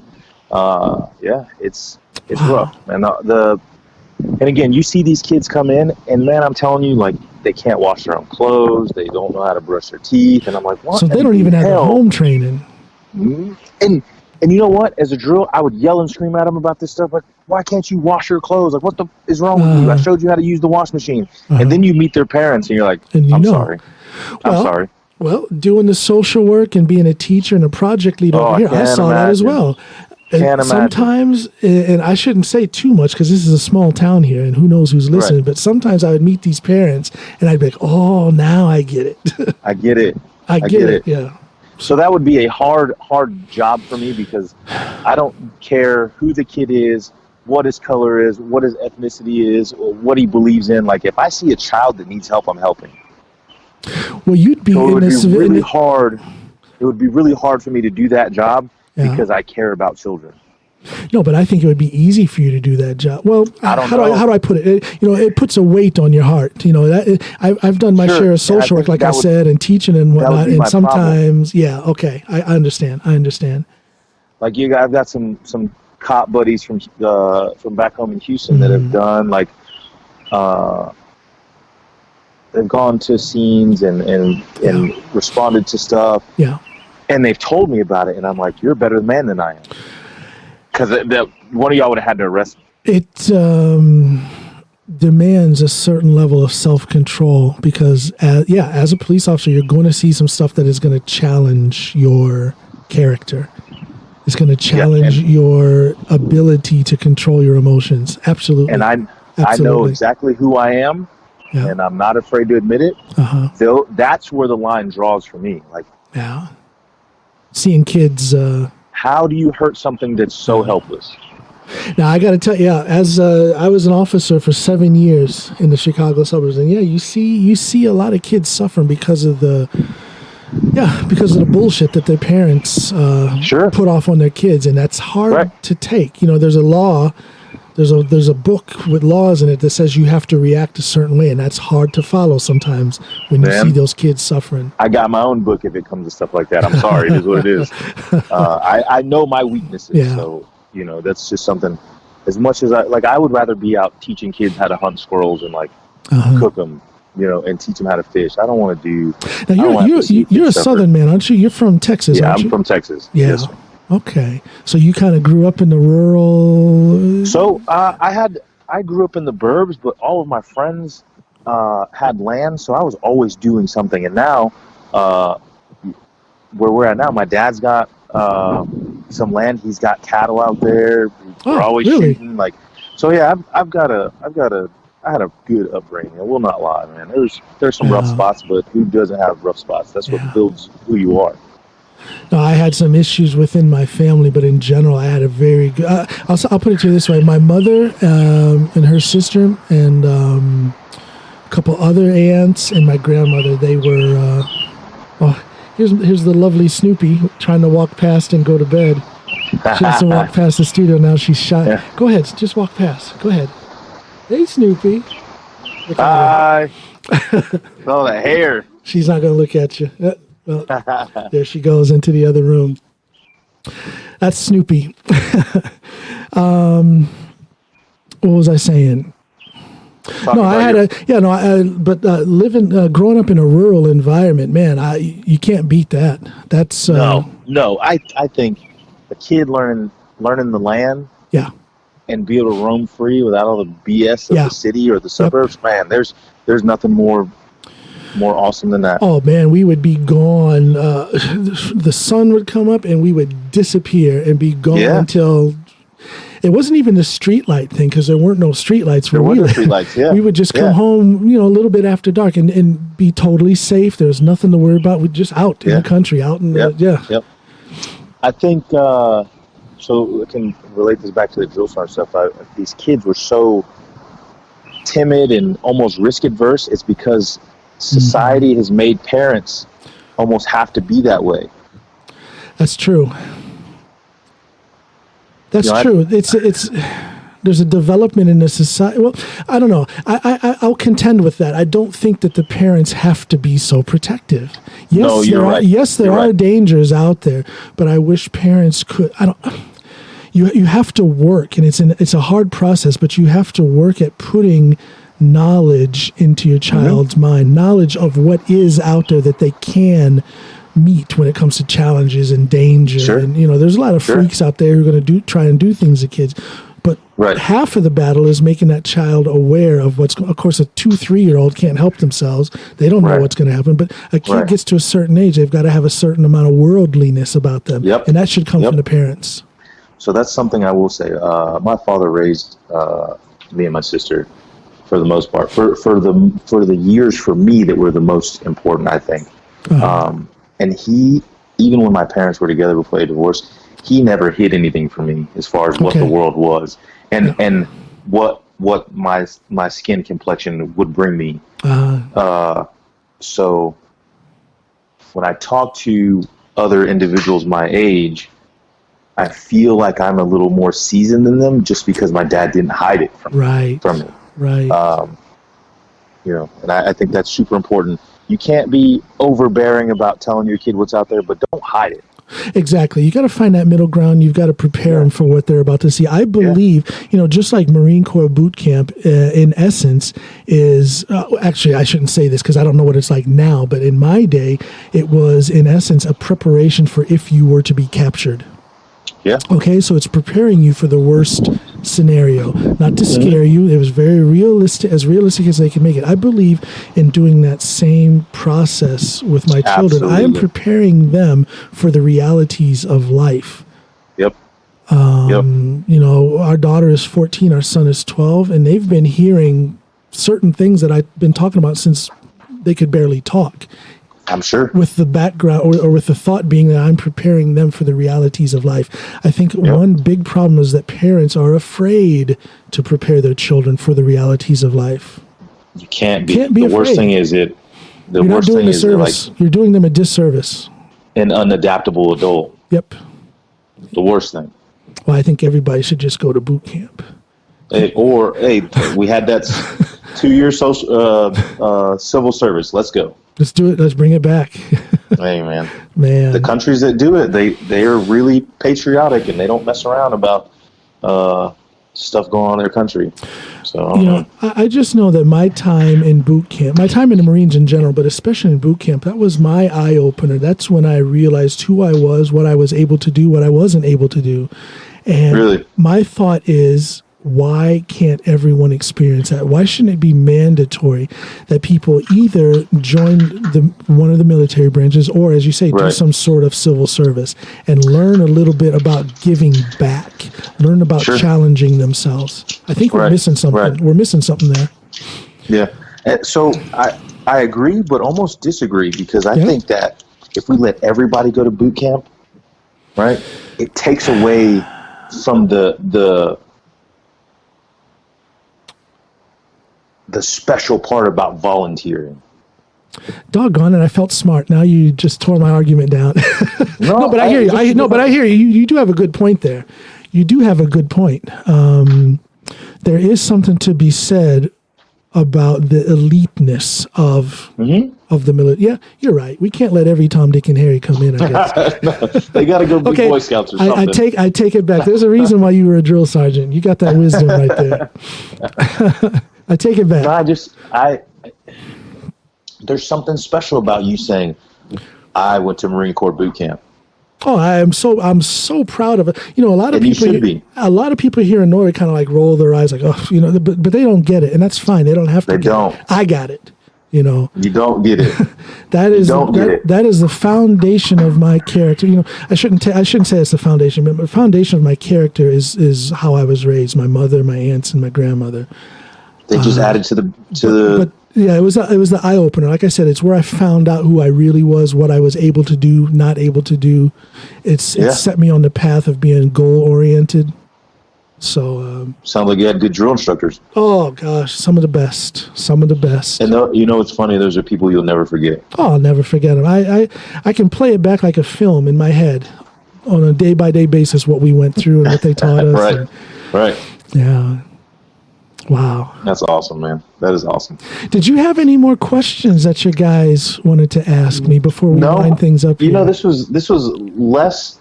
S3: yeah, it's rough. And and again, you see these kids come in, and man, I'm telling you, like, they can't wash their own clothes. They don't know how to brush their teeth, and I'm like, what?
S2: So they don't even have the home training.
S3: Mm-hmm. And you know what? As a drill, I would yell and scream at them about this stuff. Like, why can't you wash your clothes? Like, what the is wrong with you? I showed you how to use the wash machine. And then you meet their parents, and you're like, I'm sorry. I'm sorry.
S2: Well, doing the social work and being a teacher and a project lead over here, I saw that as well. And sometimes, and I shouldn't say too much because this is a small town here, and who knows who's listening. Right. But sometimes I would meet these parents, and I'd be like, "Oh, now I get it."
S3: I get it.
S2: I get it. Yeah.
S3: So that would be a hard job for me because I don't care who the kid is, what his color is, what his ethnicity is, or what he believes in. Like, if I see a child that needs help, I'm helping.
S2: Well, you'd be
S3: It would be really hard for me to do that job because I care about children.
S2: No, but I think it would be easy for you to do that job. Well, how do I put it? You know, it puts a weight on your heart. You know, I've done my share of social work, like I said, and teaching and whatnot. And sometimes, okay, I understand. Like
S3: I've got some cop buddies from back home in Houston that have done like they've gone to scenes and responded to stuff. Yeah, and they've told me about it, and I'm like, you're a better man than I am. Because one of y'all would have had to arrest me.
S2: It demands a certain level of self-control because, as a police officer, you're going to see some stuff that is going to challenge your character. It's going to challenge your ability to control your emotions. Absolutely.
S3: And I know exactly who I am, and I'm not afraid to admit it. So that's where the line draws for me. Like,
S2: seeing kids...
S3: how do you hurt something that's so helpless?
S2: Now, I got to tell you, as I was an officer for 7 years in the Chicago suburbs, and you see a lot of kids suffering because of the bullshit that their parents put off on their kids, and that's hard to take. You know, there's a law, there's a book with laws in it that says you have to react a certain way, and that's hard to follow sometimes when you see those kids suffering.
S3: I got my own book if it comes to stuff like that. I'm sorry, it is what it is. I know my weaknesses, so you know that's just something. As much as I would rather be out teaching kids how to hunt squirrels and like cook them, you know, and teach them how to fish. I don't want to do.
S2: Now you're a Southern man, aren't you? You're from Texas, aren't you?
S3: I'm from Texas.
S2: Yeah.
S3: Yes, sir.
S2: Okay, so you kind of grew up in the rural.
S3: So I grew up in the burbs, but all of my friends had land, so I was always doing something. And now, where we're at now, my dad's got some land. He's got cattle out there. We're always shooting. Like, so yeah, I had a good upbringing. I will not lie, man. There's some rough spots, but who doesn't have rough spots? That's what builds who you are.
S2: No, I had some issues within my family, but in general, I had a very good... I'll put it to you this way. My mother and her sister and a couple other aunts and my grandmother, they were... here's the lovely Snoopy trying to walk past and go to bed. She has to walk past the studio now. She's shy. Yeah. Go ahead. Just walk past. Go ahead. Hey, Snoopy.
S3: Hi. Oh, the hair.
S2: She's not going to look at you. Well, there she goes into the other room. That's Snoopy. What was I saying? Growing up in a rural environment, man, you can't beat that. That's
S3: no. I think a kid learning the land, and be able to roam free without all the BS of the city or the suburbs. Man, there's nothing more awesome than that.
S2: Oh man, we would be gone. The sun would come up and we would disappear and be gone until it wasn't even the street light thing because there weren't no street lights.
S3: There weren't street lights. Yeah,
S2: we would just come home, a little bit after dark and be totally safe. There's nothing to worry about. We're just out in the country, out in
S3: Yep. I think so I can relate this back to the drill sergeant stuff. These kids were so timid and almost risk adverse. It's because society has made parents almost have to be that way.
S2: That's true. That's true. It's there's a development in the society. Well, I don't know. I'll contend with that. I don't think that the parents have to be so protective. Yes,
S3: no, you're right.
S2: Yes, there are dangers out there, but I wish parents could. You have to work, and it's a hard process, but you have to work at putting knowledge into your child's mind, knowledge of what is out there that they can meet when it comes to challenges and danger.
S3: Sure.
S2: And there's a lot of freaks out there who are going to try and do things to kids. But half of the battle is making that child aware of what's. Of course, a 2-3-year-old can't help themselves; they don't know what's going to happen. But a kid gets to a certain age; they've got to have a certain amount of worldliness about them, and that should come from the parents.
S3: So that's something I will say. My father raised me and my sister, for the most part, for the years for me that were the most important, I think. And he, even when my parents were together before they divorced, he never hid anything from me as far as what the world was and what my skin complexion would bring me. So when I talk to other individuals my age, I feel like I'm a little more seasoned than them just because my dad didn't hide it from me.
S2: Right.
S3: And I think that's super important. You can't be overbearing about telling your kid what's out there, but don't hide it.
S2: Exactly. You got to find that middle ground. You've got to prepare them for what they're about to see. I believe, just like Marine Corps boot camp, in essence, is actually, I shouldn't say this because I don't know what it's like now, but in my day, it was, in essence, a preparation for if you were to be captured.
S3: Yeah.
S2: Okay, so it's preparing you for the worst scenario, not to scare you. It was very realistic as they can make it. I believe in doing that same process with my children. I am preparing them for the realities of life.
S3: Yep.
S2: Our daughter is 14, our son is 12, and they've been hearing certain things that I've been talking about since they could barely talk.
S3: I'm sure.
S2: With the background or with the thought being that I'm preparing them for the realities of life. I think one big problem is that parents are afraid to prepare their children for the realities of life.
S3: You can't be.
S2: The
S3: worst thing is you're not doing a
S2: service. You're doing them a disservice.
S3: An unadaptable adult.
S2: Yep.
S3: The worst thing.
S2: Well, I think everybody should just go to boot camp.
S3: We had that 2-year civil service. Let's go.
S2: Let's do it. Let's bring it back.
S3: Hey, man.
S2: Man.
S3: The countries that do it, they are really patriotic and they don't mess around about stuff going on in their country. So
S2: I just know that my time in boot camp, my time in the Marines in general, but especially in boot camp, that was my eye opener. That's when I realized who I was, what I was able to do, what I wasn't able to do. And my thought is, why can't everyone experience that? Why shouldn't it be mandatory that people either join one of the military branches or, as you say, do some sort of civil service and learn a little bit about giving back, learn about challenging themselves? I think we're missing something. We're missing something there.
S3: Yeah. So I agree, but almost disagree because I think that if we let everybody go to boot camp, it takes away from the special part about volunteering.
S2: Doggone it, I felt smart. Now you just tore my argument down. No, but I hear you. But I hear you. You do have a good point there. You do have a good point. There is something to be said about the eliteness of the military. Yeah, you're right. We can't let every Tom, Dick, and Harry come in, I guess.
S3: No, they got to go be Boy Scouts or something.
S2: I take it back. There's a reason why you were a drill sergeant. You got that wisdom right there. I take it back.
S3: There's something special about you saying, I went to Marine Corps boot camp.
S2: Oh, I'm so proud of it. A lot of people here in Norway kind of like roll their eyes like, oh, but they don't get it, and that's fine. They don't have to. They don't. I got it. You
S3: don't get it.
S2: That is the foundation of my character. I shouldn't say it's the foundation, but the foundation of my character is how I was raised. My mother, my aunts, and my grandmother.
S3: They just added to the
S2: Yeah, it was the eye opener. Like I said, it's where I found out who I really was, what I was able to do, not able to do. It set me on the path of being goal oriented. So
S3: sounds like you had good drill instructors.
S2: Oh gosh, some of the best.
S3: And it's funny. Those are people you'll never forget.
S2: Oh, I'll never forget them. I can play it back like a film in my head on a day by day basis. What we went through and what they taught us.
S3: Right.
S2: Yeah. Wow.
S3: That's awesome, man. That is awesome.
S2: Did you have any more questions that you guys wanted to ask me before we wind things up?
S3: This was less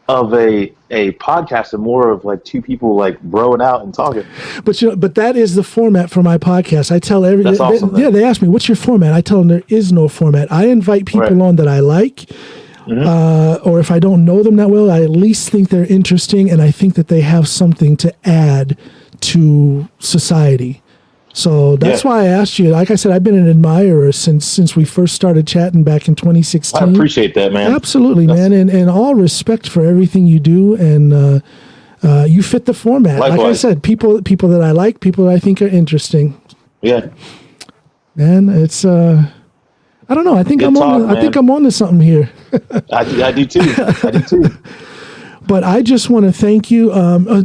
S3: of a podcast and more of like two people like broing out and talking.
S2: But that is the format for my podcast. I tell
S3: That's awesome,
S2: they ask me, what's your format? I tell them there is no format. I invite people on that I like. Mm-hmm. Or if I don't know them that well, I at least think they're interesting and I think that they have something to add to society. So that's why I asked you. Like I said, I've been an admirer since we first started chatting back in 2016.
S3: I appreciate that, man.
S2: Absolutely, man. And all respect for everything you do. And you fit the format.
S3: Likewise.
S2: Like I said, people that I like, people that I think are interesting.
S3: Yeah.
S2: Man, it's I don't know. I think I'm on to something here.
S3: I do too.
S2: But I just want to thank you.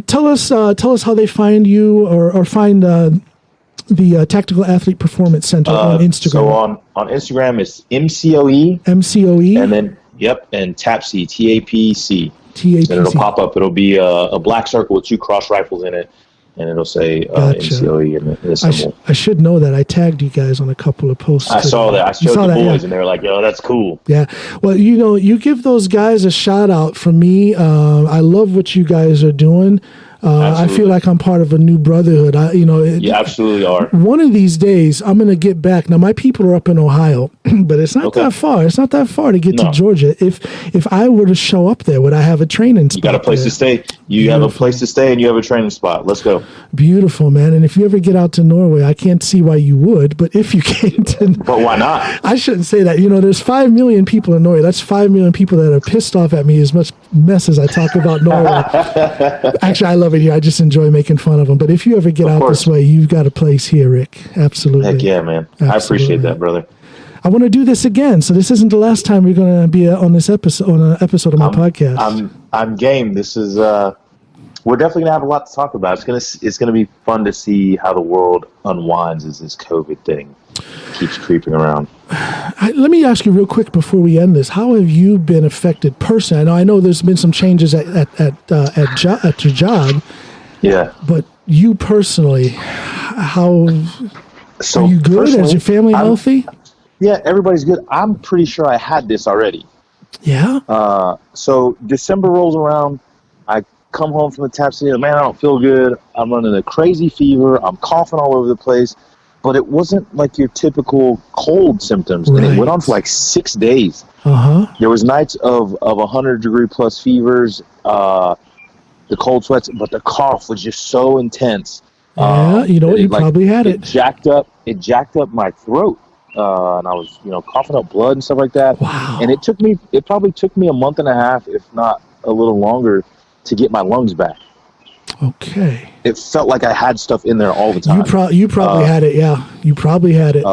S2: Tell us how they find you or find the Tactical Athlete Performance Center on Instagram.
S3: So on Instagram, it's MCOE.
S2: MCOE.
S3: And then, and TAPC, TAPC.
S2: TAPC.
S3: And it'll pop up. It'll be a black circle with 2 cross rifles in it. And it'll say MCOE in the symbol.
S2: I should know that. I tagged you guys on a couple of posts.
S3: I saw that. I showed the boys, and they were like, yo, that's cool.
S2: Yeah. Well, you give those guys a shout out from me. I love what you guys are doing. I feel like I'm part of a new brotherhood. You
S3: absolutely are.
S2: One of these days, I'm going to get back. Now, my people are up in Ohio, but it's not that far. It's not that far to get to Georgia. If I were to show up there, would I have a training spot?
S3: You got a place to stay. You have a place to stay, and you have a training spot. Let's go.
S2: Beautiful, man. And if you ever get out to Norway, I can't see why you would, but if you came to...
S3: But why not?
S2: I shouldn't say that. There's 5 million people in Norway. That's 5 million people that are pissed off at me as much mess as I talk about Norway. Actually, I love it here. I just enjoy making fun of them. But if you ever get out this way, you've got a place here, Rick. Absolutely.
S3: Heck yeah, man. Absolutely. I appreciate that, brother.
S2: I want to do this again. So this isn't the last time we're going to be on this episode, on an episode of my podcast.
S3: I'm game. This is we're definitely gonna have a lot to talk about. It's gonna be fun to see how the world unwinds as this COVID thing keeps creeping around.
S2: Let me ask you real quick before we end this. How have you been affected personally? I know there's been some changes at your job.
S3: Yeah.
S2: But you personally, how are you good? Is your family healthy?
S3: Yeah, everybody's good. I'm pretty sure I had this already.
S2: Yeah.
S3: So December rolls around. I come home from the TAPC. Man, I don't feel good. I'm running a crazy fever. I'm coughing all over the place. But it wasn't like your typical cold symptoms. Right. And it went on for like 6 days.
S2: Uh-huh.
S3: There was nights of 100-degree plus fevers, the cold sweats, but the cough was just so intense.
S2: Yeah, you probably had it.
S3: It jacked up my throat. And I was, coughing up blood and stuff like that.
S2: Wow.
S3: And it probably took me a month and a half, if not a little longer, to get my lungs back.
S2: Okay.
S3: It felt like I had stuff in there all the time.
S2: You probably had it, yeah. You probably had it.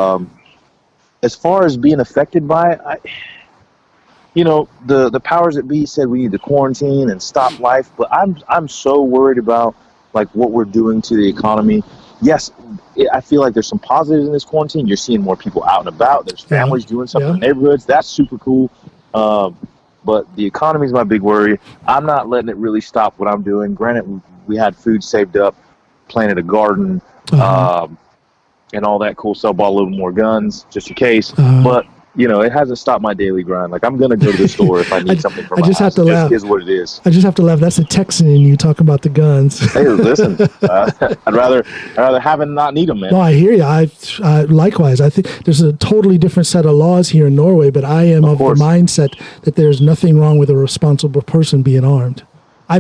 S3: As far as being affected by it, the powers that be said we need to quarantine and stop life, but I'm so worried about like what we're doing to the economy. Yes, I feel like there's some positives in this quarantine. You're seeing more people out and about. There's families doing stuff in the neighborhoods. That's super cool. But the economy is my big worry. I'm not letting it really stop what I'm doing. Granted, we had food saved up, planted a garden, and all that cool stuff. Bought a little more guns just in case. But it hasn't stopped my daily grind. Like I'm gonna go to the store if I need something for my house.
S2: Have to laugh.
S3: It is what it is.
S2: I just have to laugh. That's a Texan in you talking about the guns.
S3: Hey, listen, I'd rather have and not need them, man.
S2: No, I hear you. I likewise. I think there's a totally different set of laws here in Norway, but I am of the mindset that there's nothing wrong with a responsible person being armed. I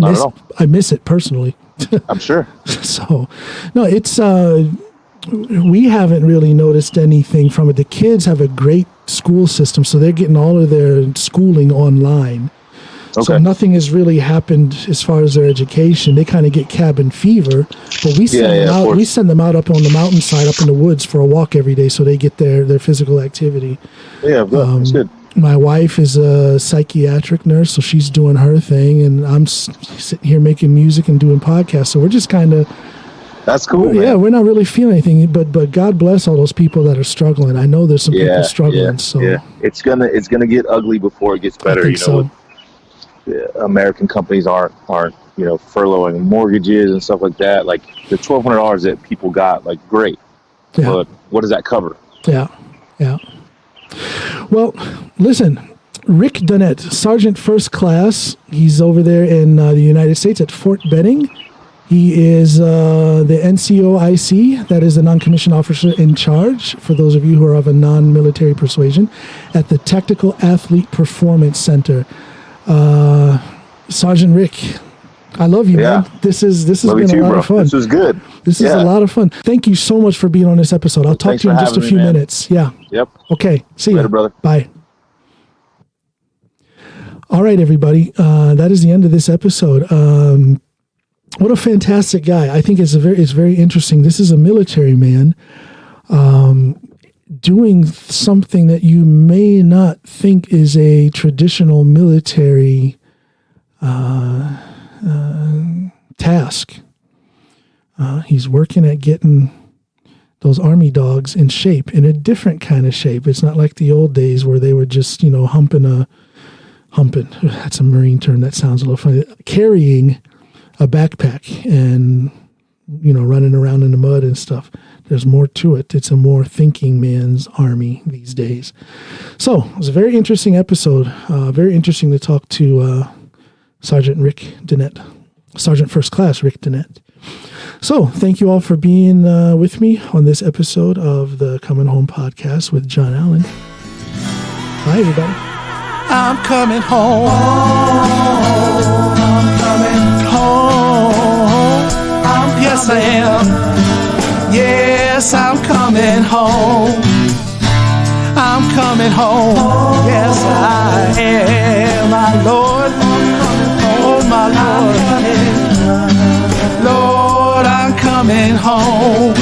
S2: miss it personally.
S3: I'm sure.
S2: So, no, it's we haven't really noticed anything from it. The kids have a great school system, so they're getting all of their schooling online. So nothing has really happened as far as their education. They kind of get cabin fever, but we send them out. We send them out up on the mountainside, up in the woods for a walk every day, so they get their physical activity.
S3: Yeah, that's good.
S2: My wife is a psychiatric nurse, so she's doing her thing, and I'm sitting here making music and doing podcasts. So we're just kind of.
S3: That's cool.
S2: Yeah, we're not really feeling anything, but God bless all those people that are struggling. I know there's some people struggling.
S3: It's gonna get ugly before it gets better. You know. American companies aren't furloughing mortgages and stuff like that. Like the $1,200 that people got, like great, but what does that cover?
S2: Yeah. Well, listen, Rick Donnette, Sergeant First Class. He's over there in the United States at Fort Benning. He is the NCOIC, that is the non-commissioned officer in charge, for those of you who are of a non-military persuasion, at the Tactical Athlete Performance Center. Sergeant Rick, I love you, man. This has been a lot of fun.
S3: This was good.
S2: This is a lot of fun. Thank you so much for being on this episode. I'll talk to you in just a few minutes. Yeah.
S3: Yep.
S2: Okay. See you.
S3: Later, brother.
S2: Bye. All right, everybody. That is the end of this episode. What a fantastic guy. I think it's very interesting. This is a military man doing something that you may not think is a traditional military task. He's working at getting those Army dogs in shape, in a different kind of shape. It's not like the old days where they were just, humping. That's a Marine term. That sounds a little funny. Carrying a backpack and, running around in the mud and stuff. There's more to it. It's a more thinking man's army these days. So it was a very interesting episode. Very interesting to talk to Sergeant Rick Donnette, Sergeant First Class Rick Donnette. So thank you all for being with me on this episode of the Coming Home podcast with John Allen. Bye, everybody.
S1: I'm coming home. I'm coming home. Yes, I am. Yes, I'm coming home. I'm coming home. Yes, I am, my Lord. Oh, my Lord. Lord, I'm coming home.